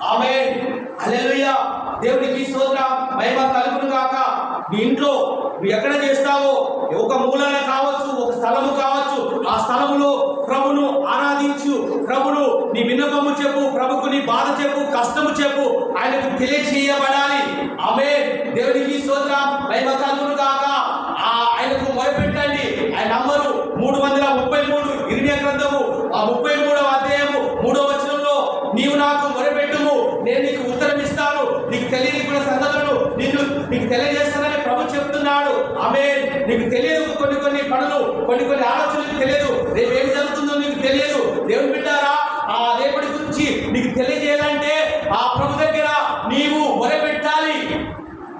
ఆమేన్, హల్లెలూయా. దేవునికి స్తోత్రం, మహిమ కలుగును గాక. నీ ఇంట్లో నువ్వు ఎక్కడ చేస్తావో, ఒక మూలన కావచ్చు, ఒక స్థలము కావచ్చు, ఆ స్థలములో ప్రభును ఆరాధించు. ప్రభును నీ విన్నపము చెప్పు, ప్రభుకు నీ బాధ చెప్పు, కష్టము చెప్పు, ఆయనకు తెలియచేయబడాలి. ఆమేన్. దేవునికి స్తోత్రం, మహిమ కలుగును గాక. ఆయనకు మొరపెట్టండి. ఆయన నంబరు 333 ఇర్మియా గ్రంథము ఆ 33వ అధ్యాయము 3వ వచనంలో, నీవు నాకు మొరపెట్టుము, నేను నీకు ఉత్తరం ఇస్తాను, నీకు తెలియని కూడా సంగతులను నీకు తెలియజేస్తానని ప్రభు చెప్తున్నాడు. ఆమేన్. నీకు తెలియదు కొన్ని పనులు, కొన్ని ఆలోచనలు తెలియదు, రేపు ఏం జరుగుతుందో నీకు తెలియదు. దేవుని బిడ్డారా, ఆ రేపటి గురించి నీకు తెలియజేయాలంటే ఆ ప్రభు దగ్గర నీవు మొరపెట్టాలి.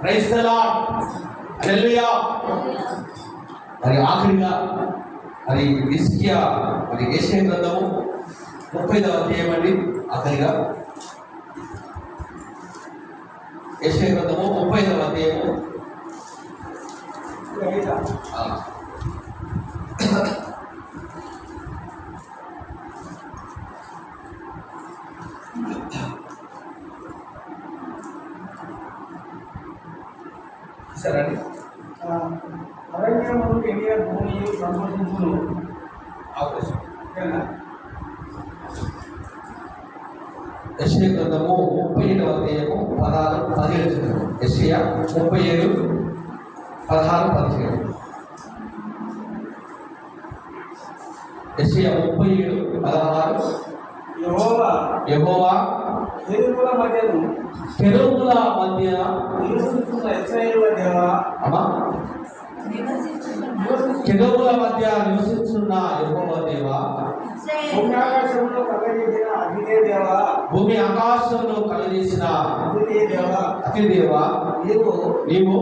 ప్రైజ్ ది లార్డ్, హల్లెలూయా. మరి ఆఖరిగా మరి హిజ్కియా, మరి యెషయా గ్రంథము 30వ అధ్యాయం అండి. ఆఖరిగా యెషయా గ్రంథము 30వ అధ్యాయము. సరే అండి. అరణ్యములు ఎలియ భూమి సంభవించును. అవకాశం యెషయా గ్రంథము 37వ అధ్యాయము 16-17. యెషయా 37:16-17. యెషయా 37:16. యెహోవా కెరూబుల మధ్య నివసించుచున్న ఇశ్రాయేలు దేవా, కెరూబుల మధ్య నివసించున్న యెహోవా దేవా, భూమి ఆకాశంలో కలగజేసిన అతి దేవా, నీవు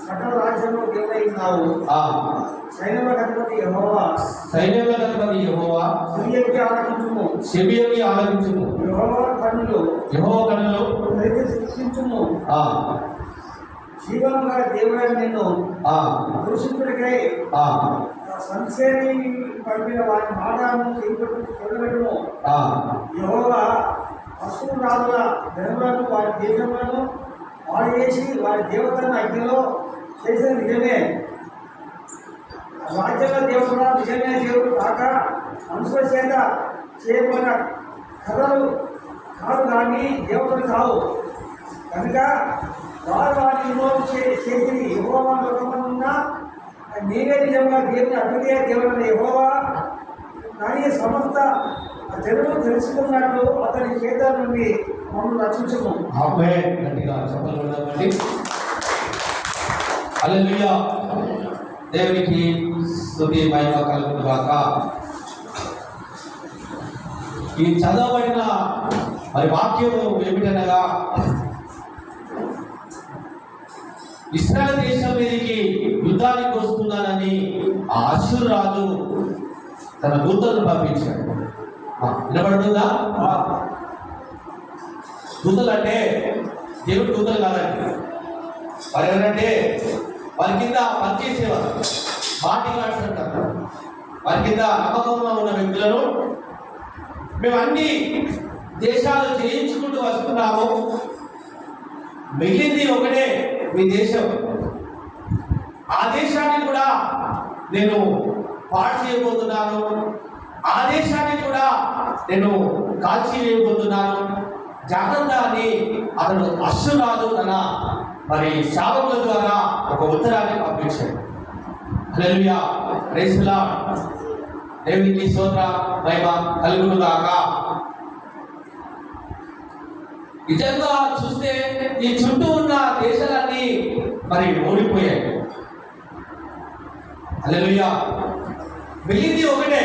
సకల రాజ్యంలో దేవుడైనావు. సైన్యముల అధిపతి యెహోవా, చెవియొగ్గి ఆలకించుము. యెహోవా కన్నులు శిక్షించుము. జీవముగా దేవుడైన నిన్ను దూషితుడికై సంసేని పంపిన వారి మాటను చూడబెట్టుము. యెహోవా అసురు రాజుల ధనములను వారి దేశములను వాడు చేసి వారి దేవతలను అగ్నిలో చేసిన నిజమే. రాజ్యాల దేవుడు నిజమే దేవుడు కాక మనుషుల చేత చేయబడిన కథలు కాదు కానీ దేవతలు కావు కనుక వారు వారిని విమోచన చేసి యెహోవా లోకమున్న నీవే నిజంగా దేవుని అద్వితీయ దేవుడైన యెహోవా కానీ సమస్త జనులు తెలుసుకున్నట్లు అతని చేత నుండి మమ్మల్ని రక్షించుము. ఆమేన్. గట్టిగా చప్పట్లు కొడదామండి. హల్లెలూయా. దేవునికి స్తుతి మహిమ కలుగును గాక. ఈ చదవబడిన మరి వాక్యము ఏమిటనగా, ఇశ్రాయేలు దేశం మీదకి యుద్ధానికి వస్తున్నానని ఆ అష్షూరు రాజు తన దూతలను పంపించాడు. వినబడుతుందా? దూతలు అంటే దేవుడు దూతలు కాదండి. వారు ఎవరంటే వారి కింద పనిచేసేవారు, బాడీ గార్డ్స్ అంటారు. వారి కింద నమ్మకంగా ఉన్న వ్యక్తులను మేము అన్ని దేశాలు చేయించుకుంటూ వస్తున్నాము, మిగిలింది ఒకటే మీ దేశం. ఆ దేశాన్ని కూడా నేను పాడు చేయబోతున్నాను, ఆ దేశాన్ని కూడా నేను కాల్చి వేయబోతున్నాను, జాగ్రత్త అని అతను అష్షూరు రాజు తన మరి శాపముల ద్వారా ఒక ఉత్తరాన్ని పంపించాడు. హల్లెలూయా. Praise the Lord. దేవునికి స్తోత్ర మహిమ కలుగును గాక. నిజంగా చూస్తే ఈ చుట్టూ ఉన్న దేశాలన్నీ మరి ఓడిపోయాయి. హల్లెలూయా. మిగిలింది ఒకటే.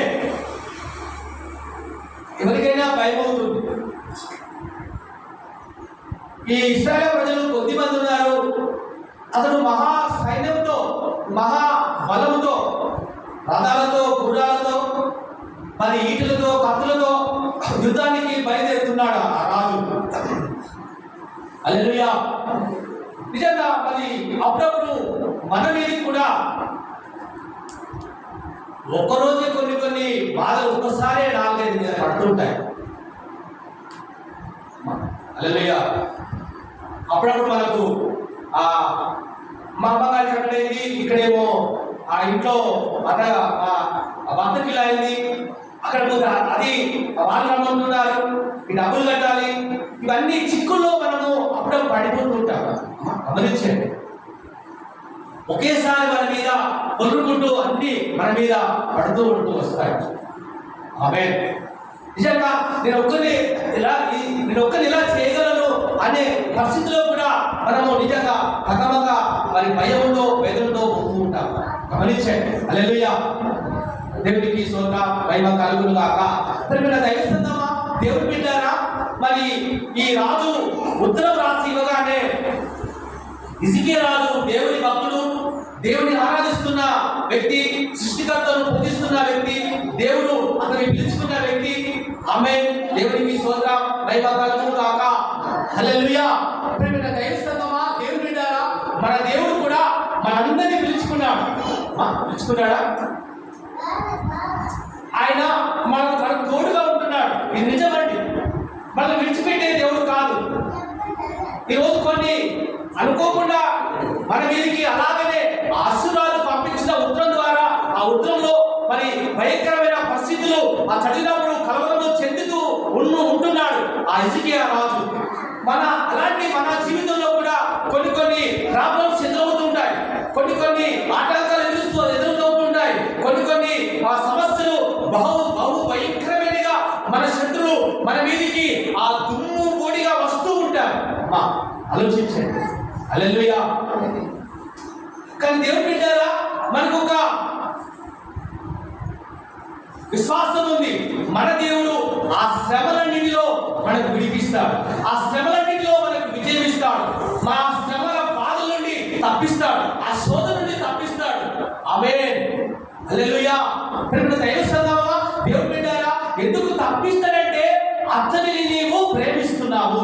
ఎవరికైనా భయం అవుతుంది. ఈ ఇశ్రాయేలు ప్రజలు కొద్దిమంది ఉన్నారు. అతను మహా సైన్యంతో, మహా బలంతో, రథాలతో, గుర్రాలతో, మరి ఈటలతో, కత్తులతో యుద్ధానికి బయలుదేరుతున్నాడు ఆ రాజు. హల్లెలూయా. నిజంగా మరి అప్పుడప్పుడు మన మీదకి కూడా ఒక్కరోజే కొన్ని బాధలు ఒక్కసారి 4-5 మీద పడుతుంటాయి. హల్లెలూయా. అప్పుడప్పుడు మనకు మా అమ్మగారి అక్కడైంది, ఇక్కడేమో ఆ ఇంట్లో భర్తకి ఇలా అయింది, అక్కడ అది వాళ్ళు రమ్మంటున్నారు, ఈ డబ్బులు కట్టాలి, ఇవన్నీ చిక్కుల్లో మనము అప్పుడప్పుడు పడిపోతుంటాం. గమనించండి, ఒకేసారి మన మీద కొనుక్కుంటూ అన్ని మన మీద పడుతూ వస్తాయి. ఆమేన్. నిజంగా నేను ఒక్కరిని ఇలా చేయగలను అనే పరిస్థితిలో కూడా మనము నిజంగా హకమగా మరి భయంతో, వేదనతో ఉంటూ ఉంటాం. గమనించండి. హల్లెలూయా. దేవునికి స్తోత్ర మహిమ కలుగును గాక. ప్రియమైన దైవజనమా, దేవుని బిడ్డలారా, మరి ఈ రాజు ఉత్తరం రాసి ఇవ్వగానే హిజ్కియా రాజు దేవుని భక్తుడు, దేవుని ఆరాధిస్తున్న వ్యక్తి, సృష్టికర్తను పూజిస్తున్న వ్యక్తి, దేవుడు అతన్ని పిలుచుకున్న వ్యక్తి. ఆమేన్. దేవునికి స్తోత్ర మహిమ కలుగును గాక. హల్లెలూయా. ప్రియమైన దైవజనమా, దేవుని బిడ్డలారా, మన దేవుడు కూడా మనందరినీ పిలుచుకున్నాడా? ఆయన మనకు తోడుగా ఉంటున్నాడు. ఇది నిజమండి. మనం విడిచిపెట్టే దేవుడు కాదు. ఈరోజు కొన్ని అనుకోకుండా మన మీదకి అలాగనే అష్షూరు రాజు పంపించిన ఉత్తరం ద్వారా, ఆ ఉత్తరంలో మరి భయంకరమైన పరిస్థితులు ఆ చదివినప్పుడు కలవరంలో చెందుతూ ఉంటున్నాడు ఆ హిజ్కియా రాజు. మన జీవితంలో కూడా కొన్ని ప్రాబ్లమ్స్ ఎదురవుతుంటాయి, కొన్ని ఆటంకాలు ఎదురవుతుంటాయి, కొన్ని సమస్యలు బహు భయంకరమైనగా మన శత్రువు మన మీదికి ఆ దుమ్ము బోడిగా వస్తూ ఉంటారు. ఆలోచించండి. హల్లెలూయా. కానీ దేవుని బిడ్డలారా, మనకు ఒక విశ్వాసం ఉంది. మన దేవుడు ఆ శ్రమలన్నిటిలో మనకు విడిపిస్తాడు, ఆ శ్రమలన్నిటిలో మనకు విజయం ఇస్తాడు, మన శ్రమల బాధల నుండి తప్పిస్తాడు, ఆ శోధ నుండి తప్పిస్తాడు. ఆమేన్. హల్లెలూయా. దైవసంగమా, దేవుని బిడ్డలారా, ఎందుకు తప్పిస్తాడంటే అతనిని నీవు ప్రేమిస్తున్నావు,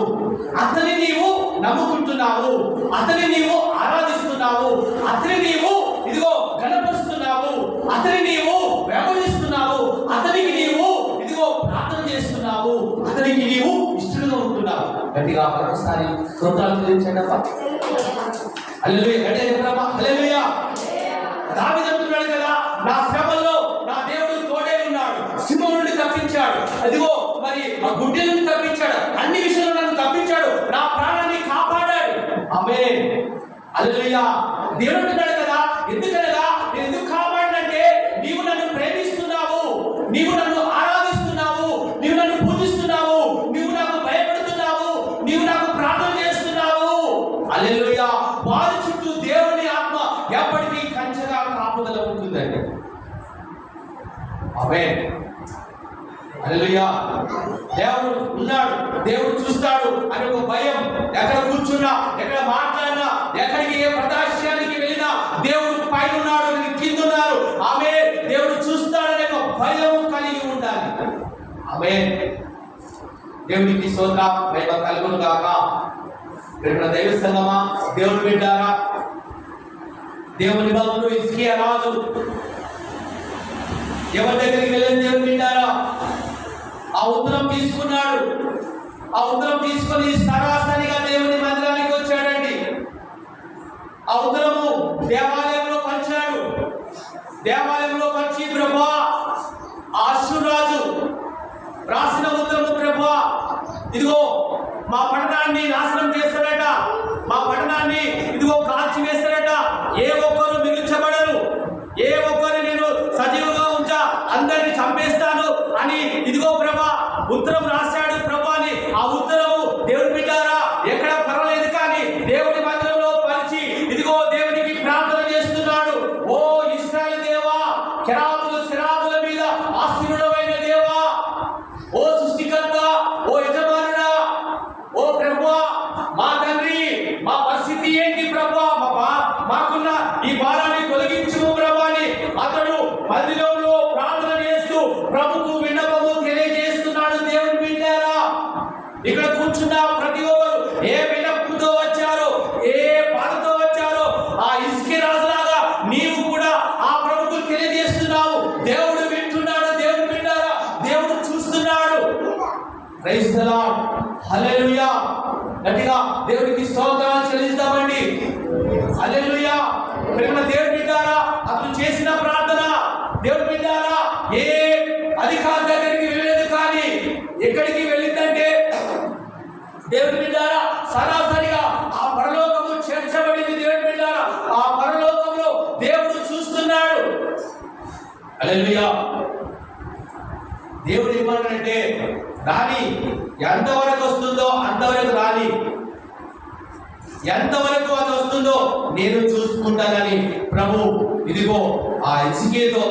అతని నీవు నమ్ముకుంటున్నావు, అతని నీవు ఆరాధిస్తున్నావు, అతని నీవు ఇదిగో గణపరుస్తున్నావు, అతని నీవు వ్యవహరిస్తున్నావు, అతనికి నీవు ఇదిగో ప్రార్థన చేస్తున్నావు, అతనికి నీవు ఇష్టడుగా ఉంటున్నావు. గట్టిగా మరొకసారి స్తోత్రాలు చెల్లించండి. హల్లెలూయా. హల్లెలూయా. దావీదు అంటున్నాడు కదా, నా శ్రమల్లో నా దేవుడు తోడే ఉన్నాడు, సింహం నుండి తప్పించాడు, అదిగో మరి ఆ గుడ్డె నుండి తప్పించాడు, అన్ని విషయాల్లో నన్ను తప్పించాడు, నా ప్రాణాన్ని కాపాడాడు. ఆమేన్. హల్లెలూయా. దేవుడు అంటున్నాడు కదా, ఎందుకనగా నేను ఎందుకు కాపాడినంటే నీవు నన్ను ప్రేమిస్తున్నావు, నీవు నన్ను ఆరాధిస్తున్నావు, నీవు నన్ను పూజిస్తున్నావు, నీవు నాకు భయపడుతున్నావు, నీవు నాకు ప్రార్థన చేస్తున్నావు. హల్లెలూయా. వారి చుట్టూ దేవుని ఆత్మ ఎప్పటికీ కంచెగా కాపుదల ఉంటుందండి. ఆమేన్. హల్లెలూయా. దేవుడు ఉన్నాడు, దేవుడు చూస్తాడు అని ఒక భయం, ఎక్కడ కూర్చున్నా, ఎక్కడ మాట్లాడినా, ఎక్కడికి ఏ ప్రదేశానికి వెళ్ళినా దేవుడు పైన ఉన్నాడు, కింద ఉన్నారు. ఆమేన్. దేవుడు చూస్తాడనే ఒక భయం కలిగి ఉండాలి. ఆమేన్. దేవునికి స్తోత్రం, మహిమ కలుగును గాక. దైవ సంగమా, దేవుని బిడ్డారా, దేవుని భక్తుడు హిజ్కియా రాజు ఎవరి దగ్గరికి వెళ్ళిన దేవుని బిడ్డారా, ఆ ఉత్తరం తీసుకున్నాడు. ఆ ఉత్తరం తీసుకొని సరాసరిగా దేవుని మందిరానికి వచ్చాడండి. ఆ ఉత్తరము దేవాలయంలో పంచాడు. దేవాలయంలో పంచి, ప్రభువా, అష్షూరురాజు రాసిన ఉత్తరము, ప్రభువా, ఇదిగో మా పట్టణాన్ని నాశనం చేస్తాడట, మా పట్టణాన్ని ఇదిగో కాల్చి వేస్తాడట, ఏ ఒక్కరు మిగిల్చబడరు, ఏ ఒక్కరిని నేను సజీవంగా ఉంచా, అందరిని చంపేస్తాను అని ఇదిగో ప్రభా ఉత్తరం రాశాడు. ప్రభా అని ఆ ఉత్తరము దేవుని బిడ్డారా ఎక్కడ పర్వాలేదు కానీ దేవుని మందిరంలో పరిచి ఇదిగో దేవునికి ప్రార్థన చేస్తున్నాడు. ఓ ఇశ్రాయేలు దేవా, కెరాబులు శరాబుల మీద ఆశీనుడమైన దేవా, ఓ సృష్టికర్త, ఓ యజమానుడా, ఓ ప్రభువా, మా తండ్రి, మా పరిస్థితి ఏంటి ప్రభువా, మాకున్న ఈ భారాన్ని తొలగించుము ప్రభువా అని అతడు మందిరంలో ప్రార్థన చేస్తూ ప్రభుకు విన్నపము తెలియజేస్తున్నాడు. దేవుని బిడ్డారా, ఇక్కడ కూర్చున్న ప్రతి ఒక్కరు ఏ విన్నపంతో వచ్చారో, ఏ బాధతో వచ్చారో, ఆ హిజ్కియా రాజులాగా నీవు కూడా ఆ ప్రభుకు తెలియజేస్తున్నావు. దేవుడు వింటున్నాడు. దేవుని బిడ్డారా, దేవుడు చూస్తున్నాడు. Praise the Lord. హల్లెలూయా. గట్టిగా దేవునికి స్తోత్రాలు చెల్లిస్తామండి. హల్లెలూయా. దేవుని బిడ్డారా, అతను చేసిన ప్రార్థన, దేవుని బిడ్డారా, ఏ అధికారి దగ్గరికి వెళ్ళలేదు కానీ ఎక్కడికి వెళ్ళిందంటే దేవుని బిడ్డారా సరాసరిగా ఆ పరలోకము చేర్చబడింది. దేవుని బిడ్డారా, ఆ పరలోకంలో దేవుడు చూస్తున్నాడు. హల్లెలూయా. దేవుడు ఏమన్నాడంటే, రాని, ఎంతవరకు వస్తుందో అంతవరకు రాని, ఎంతవరకు అది వస్తుందో నేను చూసుకుంటానని ప్రభు ఇదిగో ఆ హిజ్కియాతో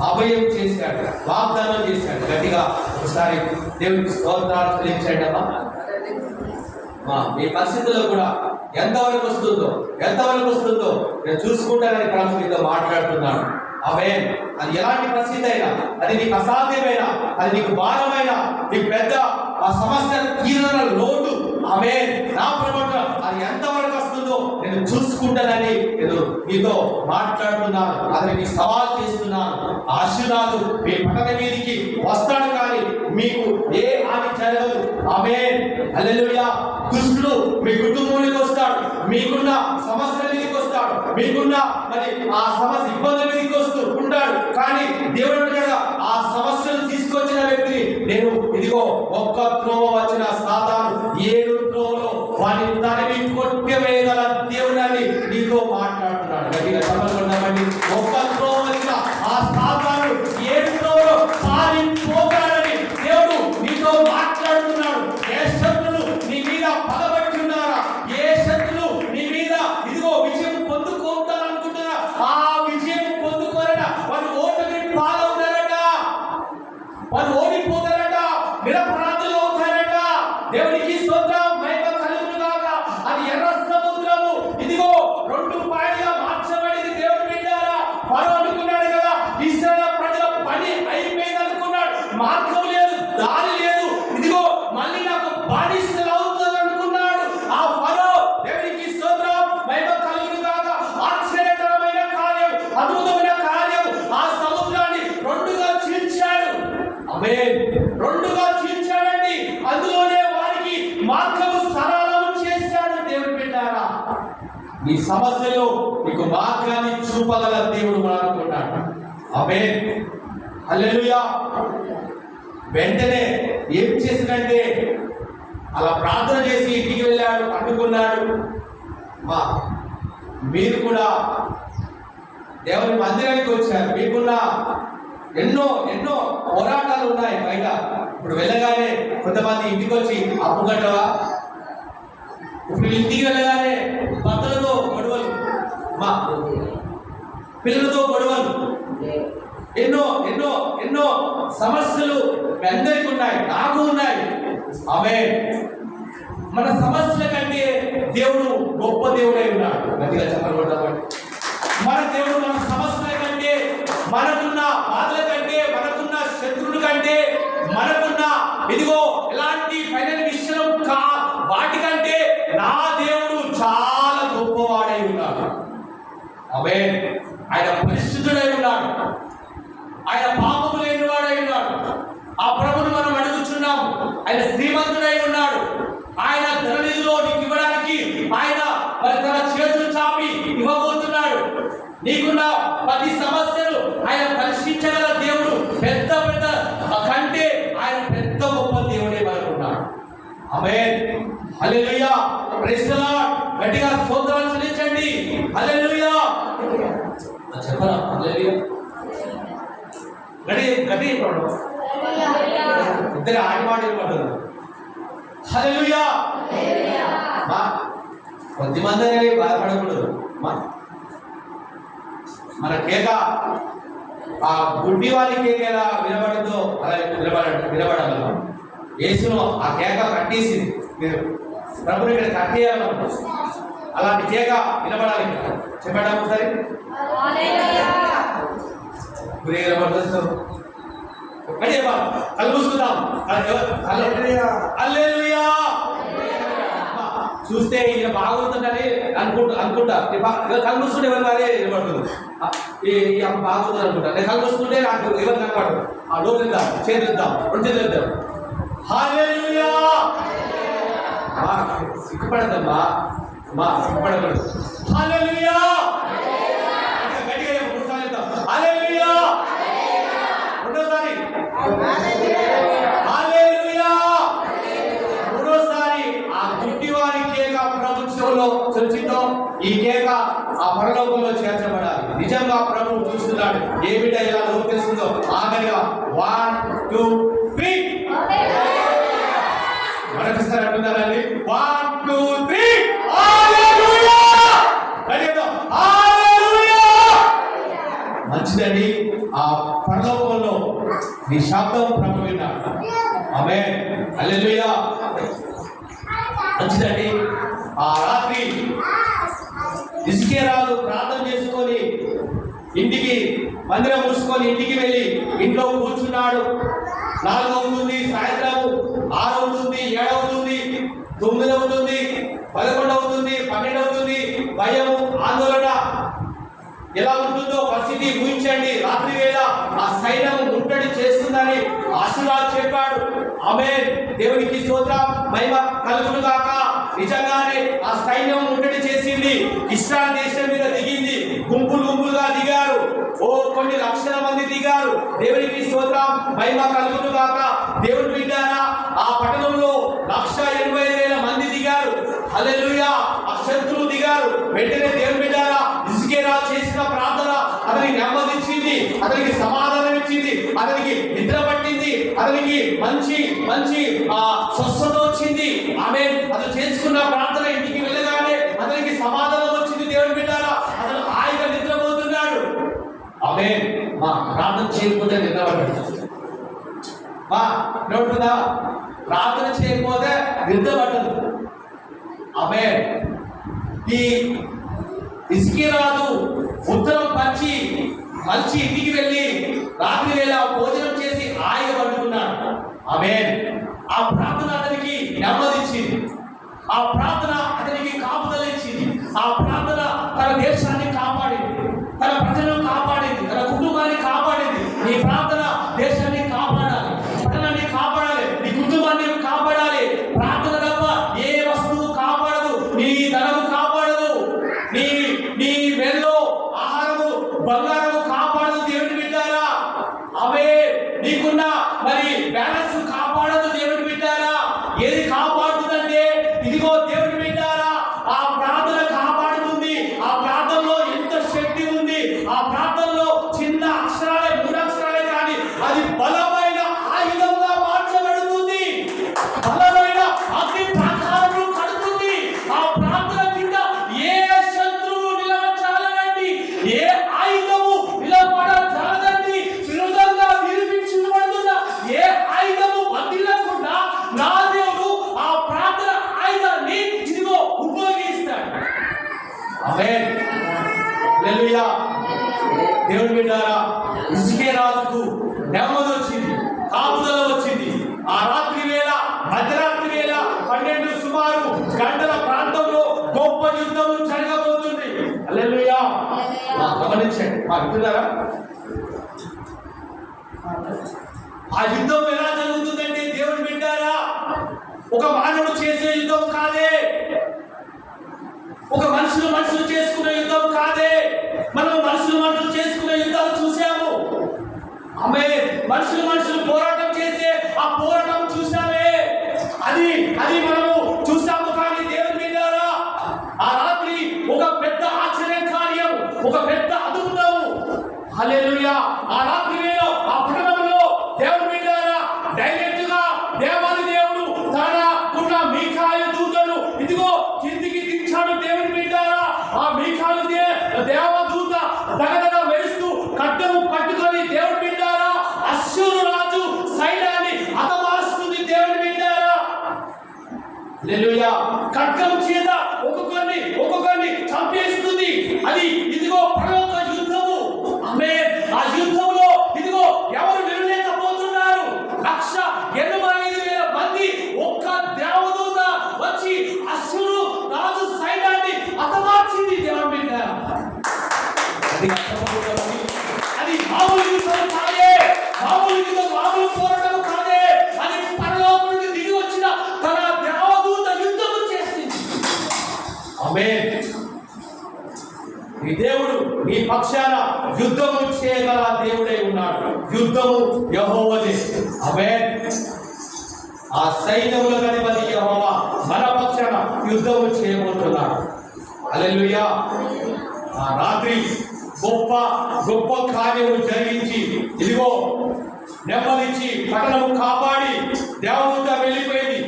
అభయం చేశాడు, వాగ్దానం చేశాడు. గట్టిగా ఒకసారి దేవునికి స్తోత్రాలు చెల్లించండి అమ్మా. మీ పరిస్థితుల్లో కూడా ఎంతవరకు వస్తుందో నేను చూసుకుంటానని ప్రభు మీతో మాట్లాడుతున్నాను. ఆమేన్. అది ఎలాంటి పరిస్థితి అయినా, అది నీకు అసాధ్యమైనా, అది నీకు భారమైన, నీకు పెద్ద ఆ సమస్య తీరన లోటు, ఆమేన్, నా ప్రభుత్వం అది ఎంతవరకు వస్తుందో నేను చూసుకుంటానని నేను మీతో మాట్లాడుతున్నాను. అతనికి సవాల్ చేస్తున్నాను. ఆశీర్వాదు మీ పట్టణ మీదికి వస్తాడు కానీ మీకు ఏ హాని జరగదు. ఆమేన్. హల్లెలూయా. దుష్టుడు మీ కుటుంబంలోకి వస్తాడు, మీకున్న సమస్యల మీదకి వస్తాడు, మీకున్న మరి ఆ సమస్య ఇబ్బందుల మీదకి వస్తూ ఉంటాడు. కానీ దేవుడు అంటాడు, ఆ సమస్యను తీసుకొచ్చిన వ్యక్తిని నేను ఇదిగో ఒక్క త్రోవ వచ్చిన సాతాను 7 త్రోవలో వాని తరిమి కొట్టివేయగల దేవుడని నీతో మాట్లాడుతున్నాడు. గట్టిగా చెప్పండి. ఒక్క త్రోవ వచ్చిన ఆ సాతాను 7 త్రోవలో పారిపోతాడని దేవుడు నీతో మాట్లాడుతున్నాడు. ఏ శత్రులు నీ మీద పగబట్టి ఉన్నారా? ఏ శత్రులు నీ మీద ఇదిగో విజయం పొందుకుంటారనుకుంటున్నా, ఆ విజయం పొందుకోరట. వారు ఓటమి పాలవుతారట, వారు ఓడిపోతారట, నిరపరాధులు అవుతారట. దేవునికి స్తోత్రం, మహిమ కలుగును గాక. అది ఎర్ర సముద్రము ఇదిగో 2 పాయలుగా మార్చబడింది. దేవుడు బిడ్డారా, ఫరో అనుకున్నాడు కదా ఇశ్రాయేలు ప్రజల పని అయిపోయింది అనుకున్నాడు. మార్గం లేదు, దారి లేదు, ఇదిగో మళ్ళీ నాకు బానిసలు అవుతుంది అనుకున్నాడు ఆ ఫరో. దేవునికి స్తోత్రం, మహిమ కలుగును గాక. ఆశ్చర్యకరమైన కార్యం, అద్భుతమైన కార్యం, ఆ సముద్రాన్ని 2గా చీల్చాడు. ఆమేన్. 2గా చీల్చాడండి. అందులోనే వారికి మార్గము సరళం చేశాడు. దేవుడు బిడ్డారా, ఈ సమస్యలో నీకు మార్గాన్ని చూపగల దేవుడు అనుకుంటాడు. ఆమేన్. హల్లెలూయా. వెంటనే ఏం చేసినంటే అలా ప్రార్థన చేసి ఇంటికి వెళ్ళాడు, అనుకున్నాడు. మీరు కూడా దేవుని మందిరానికి వచ్చారు, మీకున్న ఎన్నో ఎన్నో పోరాటాలు ఉన్నాయి బయట. ఇప్పుడు వెళ్ళగానే కొంతమంది ఇంటికి వచ్చి అప్పు కట్టవా, ఇప్పుడు ఇంటికి వెళ్ళగానే భర్తలతో గొడవలు, మా పిల్లలతో గొడవలు, ఎన్నో ఎన్నో ఎన్నో సమస్యలు అందరికీ ఉన్నాయి, నాకు ఉన్నాయి. ఆమేన్. మన సమస్యల కంటే దేవుడు గొప్ప దేవుడై ఉన్నాడు. గట్టిగా చెప్పబడ్డాడు. మన దేవుడు మన సమస్యల కంటే, మనకున్న బాధల కంటే, మనకున్న శత్రువుల కంటే, మనకున్న ఇదిగో ఎలాంటి ఫైనల్ విషయం వాటికంటే నా దేవుడు చాలా గొప్పవాడై ఉన్నాడు. ఆమేన్. ఆయన పరిశుద్ధుడై ఉన్నాడు, ఆయన పాపము లేని వాడై ఉన్నాడు. ఆ ప్రభువును మనం అడుగుచున్నాం. ఆయన శ్రీమంతుడై ఉన్నాడు. ఆయన ధననిధిలో నీకు ఇవ్వడానికి ఆయన మరి తన చేతులు చాపి ఇవ్వబోతున్నాడు. నీకున్న ప్రతి సమస్యలు ఆయన పరిశీలించగల దేవుడు. పెద్ద పెద్ద కంటే ఆయన పెద్ద గొప్ప దేవుడే మనకున్నాడు. Amen. Hallelujah. Praise the lord. గట్టిగా స్తోత్రాలు చెల్లించండి. హల్లెలూయా. చెప్పరా హల్లెలూయా. గట్టి గట్టి ఇద్దరు ఆటమాటలు పడ్డారు. హల్లెలూయా. కొద్దిమంది అనేది బాధపడకూడదు. మన కేక ఆ గుడ్డి వారి కేక ఎలా వినబడిందో అలా వినబడాలి. యేసును ఆ కేక కట్టేసింది. మీరు ప్రభుని ఇక్కడ కట్టేయాలి. అలాంటి కేక వినబడాలి. చెప్పండి ఒకసారి. కలుపుకుందాం. హల్లెలూయా. చూస్తే ఈయన బాగుంటుందని అనుకుంటా కలుపుస్తుంటే ఎవరు వారే నిలబడుతుంది. ఈ అమ్మ బాగుంటుంది అనుకుంటా. నేను కలుపుస్తుంటే నాకు ఎవరు కనపడదు. ఆ లోపు ఇద్దాం, చేతులు ఇద్దాం, 2 చేతులు ఇద్దాం. హల్లెలూయా. సిగ్గుపడద్దమ్మా, సిగ్గుపడకూడదు. హల్లెలూయా. గట్టిగా 3 సార్లు ఇద్దాం. హల్లెలూయా. రెండోసారి హల్లెలూయా. మూడోసారి ఆ గుడ్డివారి కేక ప్రభుత్వంలో చర్చిందో ఈ కేక ఆ పరలోకంలో చేర్చబడాలి. నిజంగా ప్రభువు చూస్తున్నాడు. ఏ బిడ్డ ఎలా లోపు తెలుస్తుందో ఆఖరిగా 1 2 3 మరొకసారి అంటున్నారండి. 1 2 3 హల్లెలూయా. హల్లెలూయా. మంచిదండి. ఆ పరలోకంలో నీ శబ్దం ప్రభు విన్నాడు. ఆమేన్. హల్లెలూయా. మంచిదండి. ఆ రాత్రి ఇస్కేరాలు ప్రార్థన చేసుకొని ఇంటికి మందిరం మూసుకొని ఇంటికి వెళ్ళి ఇంట్లో కూర్చున్నాడు. 4 అవుతుంది, సాయంత్రం 6 అవుతుంది, 7 అవుతుంది, 9 అవుతుంది, 11 అవుతుంది, 12 అవుతుంది. భయము, ఆందోళన ఎలా ఉంటుందో పరిస్థితి ఊహించండి. రాత్రి వేళ ఆ సైన్యం ముట్టడి చేస్తుందని ఆశీర్వాదం చెప్పాడు. ఆమేన్. దేవునికి స్తోత్రం, మహిమ కలుగును గాక. నిజంగానే ఆ సైన్యం ముట్టడి చేసింది, ఇస్రాయల్ దేశం మీద దిగింది, గుంపులు గుంపులుగా దిగారు. కొన్ని లక్షల మంది దిగారు. దేవునికి స్తోత్రం, మహిమ కలుగును గాక. దేవుని బిడ్డారా, ఆ పట్టణంలో 1,80,000 మంది దిగారు. హల్లెలూయా. ఆ శత్రువు దిగారు. వెంటనే దేవుని బిడ్డారా, హిజ్కియా చేసిన ప్రార్థన అతనికి నెమ్మదిచ్చింది, అతనికి సమాధానం ఇచ్చింది, అతనికి నిద్ర పట్టింది, అతనికి మంచి మంచి స్వస్థత వచ్చింది. ఆమేన్. అతను చేసుకున్న ప్రార్థన ఇంటికి వెళ్ళగానే అతనికి సమాధానం వచ్చింది. దేవుని బిడ్డారా, అతను హాయిగా నిద్రపోతున్నాడు. ఆమేన్. ప్రార్థన చేయకపోతే నిద్ర పట్టదు. నోటుదా, ప్రార్థన చేయకపోతే నిద్ర పట్టదు. ఆమేన్. ఈ హిజ్కియా రాజు ఉత్తరం పంచి మంచి ఇంటికి వెళ్ళి రాత్రి వేళ భోజనం చేసి హాయిగా పడుకున్నాడు. ఆమేన్. ఆ ప్రార్థన అతనికి నెమ్మదిచ్చింది, ఆ ప్రార్థన అతనికి కాపుదల ఇచ్చింది, ఆ ప్రార్థన తన దేశాన్ని కాపాడింది, తన ప్రజలను కాపాడింది, తన కుటుంబాన్ని కాపాడింది. నీ ప్రార్థన దేశాన్ని కాపాడాలి, పట్టణాన్ని కాపాడాలి, నీ కుటుంబాన్ని కాపాడాలి. ప్రార్థన తప్ప ఏ వస్తువు కాపాడదు. నీ ధనము కాపాడదు, నీ మెల్లో ఆహారము బంగారము కాపాడదు. దేవుని బిడ్డారా, అవే నీకున్న మరి బ్యాలెన్స్ కాపాడదు. దేవుని బిడ్డారా, ఏది కాపాడుతుందంటే ఇదిగో దేవుని బిడ్డారా, ఆ ప్రార్థన కాపాడుతుంది. ఆ ప్రార్థనలో ఎంత శక్తి ఉంది. ఆ ప్రార్థనలో చిన్న అక్షరాలే, 3 అక్షరాలే కానీ అది బలమైన ఆయుధంగా మార్చబడుతుంది, బలమైన అగ్ని ప్రాకారము కడుతుంది. ఆ ప్రార్థన కింద ఏ శత్రువు నిలవచాలనండి, ఏ ఆయుధము నిలబడచాలనండి. విరుద్ధంగా నిరూపించబడుతున్న ఏ ఆయుధము వదిలకుండా నా దేవుడు ఆ ప్రార్థన ఆయుధాన్ని ఇదిగో ఉపయోగిస్తాడు. ఆమేన్. హల్లెలూయా. దేవుని బిడ్డారా, హిజ్కియా రాజుకు నెమ్మది వచ్చింది, కాపుదల వచ్చింది. ఆ రాత్రి వేళ, మధ్యరాత్రి వేళ 12 సుమారు గంటల ప్రాంతంలో గొప్ప యుద్ధం జరగబోతుంది. హల్లెలూయా. గమనించండి, వింటున్నారా? ఆ యుద్ధం ఎలా జరుగుతుందంటే దేవుని బిడ్డారా, ఒక మానవుడు చేసే యుద్ధం కాదే, ఒక మనుషులు చేసుకునే యుద్ధం కాదే. మనం మనుషులు చేసుకునే యుద్ధాలు చూసాము. ఆమేన్. మనుషులు పోరాటం చేసే ఆ పోరాటం చూసామే, అది మనము చూసాము. కానీ దేవుని బిడ్డారా, ఆ రాత్రి ఒక పెద్ద ఆశ్చర్య కార్యం, ఒక పెద్ద అద్భుతం. హల్లెలూయా. ఆ రాత్రి వేళ ఆ పట్టణంలో దేవుని బిడ్డారా, డైరెక్ట్ గా దేవాది దేవుడు తనకున్న మీకాయు దూతను ఇదిగో కిందికి దించాడు. దేవుని బిడ్డారా, ఆ మీకాయు దేవదూత దగదగ మెరుస్తూ ఖడ్గము పట్టుకొని దేవుని బిడ్డారా అశ్షూరు రాజు సైన్యాన్ని హతమారుస్తుంది. దేవుని బిడ్డారా, హల్లెలూయా. ఖడ్గము చేత ఒక్కొక్కరిని చంపేస్తుంది. అది ఇదిగో పరలోక యుద్ధము. ఆమేన్. ఆ యుద్ధంలో ఇదిగో ఎవరు నిలలేకపోతున్నారు. 1,85,000 మంది ఒక్క దేవదూత వచ్చి అశ్షూరు రాజు సైన్యాన్ని హతమార్చింది. దేవుని బిడ్డారా, అది మామూలు యుద్ధం కాదే, మామూలు పోరాటం కాదే. అది పరలోకం నుండి దిగి వచ్చిన తన దేవదూత యుద్ధము చేసింది. ఆమేన్. ఈ దేవుడు నీ పక్షాన యుద్ధము చేయగల దేవుడై ఉన్నాడు. యుద్ధము యెహోవాదే. ఆమేన్. ఆ సైన్యముల అధిపతి యెహోవా మన పక్షాన యుద్ధము చేయబోతున్నాడు. హల్లెలూయా. ఆ రాత్రి గొప్ప కార్యము జరిగించి ఇదిగో నెమ్మదిచ్చి పట్టణము కాపాడి దేవదూత వెళ్ళిపోయింది.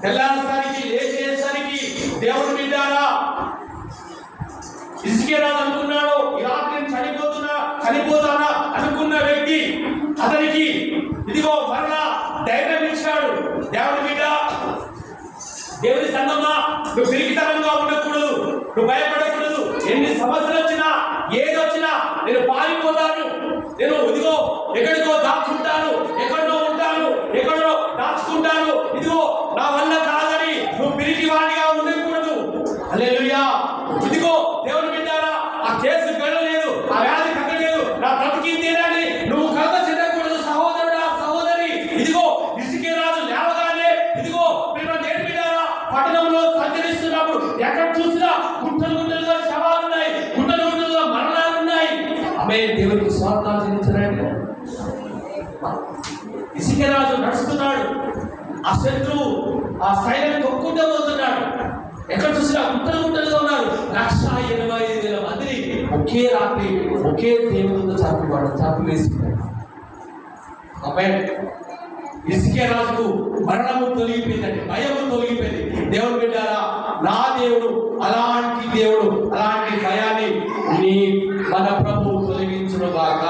తెల్లారేసరికి లేచేసరికి దేవుని బిడ్డారా, హిజ్కియా రాజు అనుకున్నాడు, ఈ రాత్రి చనిపోతానా అనుకున్న వ్యక్తి అతనికి ఇదిగో మరలా ధైర్యం ఇచ్చాడు. దేవుని బిడ్డ, దేవుని సంగమా, నువ్వు పిరికితనంగా ఉండకూడదు, నువ్వు భయపడకూడదు. ఎన్ని సమస్యలు వచ్చినా, ఏదొచ్చినా నేను పారిపోతాను, నేను ఇదిగో ఎక్కడికో దాచుకుంటాను, ఎక్కడో ఉంటాను, ఎక్కడో దాచుకుంటాను. ఇదిగో నా వల్ల కాదని నువ్వు పిరికి వాడిగా ఉండకూడదు. హల్లెలూయా. ఇదిగో దేవుని బిడ్డారా, ఆ కేసు గడలేదు, ఆ వ్యాధి తగ్గలేదు, నా బ్రతికిందేనని నువ్వు కలత చెందకూడదు. సహోదరుడా, సహోదరి, ఇదిగో హిజ్కియా రాజు లేవగానే ఇదిగో దేవుని బిడ్డారా పట్టణంలో సంచరిస్తూ ఆమె దేవునికి స్వార్థాలు చెల్లించడానికి ఇసికరాజు నడుస్తున్నాడు, ఆ శత్రువు ఆ సైన్యం తొక్కుంటూ పోతున్నాడు. ఎక్కడ చూసినా గుట్టలుగా ఉన్నారు. 1,85,000 మందిని ఒకే రాత్రి ఒకే దేవుడితో చాపి వేసుకున్నాడు. ఆమె ఇసికే రాజుకు మరణము తొలగిపోయిందండి, భయము తొలగిపోయింది. దేవుడు బిడ్డారా, నా దేవుడు అలాంటి దేవుడు, అలాంటి భయాన్ని మన ప్రభువు తొలగించును గాక.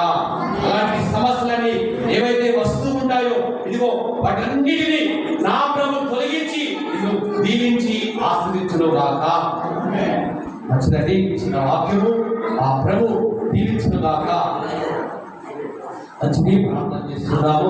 అలాంటి సమస్యలని ఏవైతే వస్తూ ఉంటాయో ఇదిగో వాటన్నిటిని నా ప్రభు తొలగించి ఇదిగో దీవించి ఆస్వాదించును గాక. మంచిదండి, చిన్న వాక్యము ఆ ప్రభు దీవించును గాక. మంచిది ప్రార్థన చేస్తున్నాము.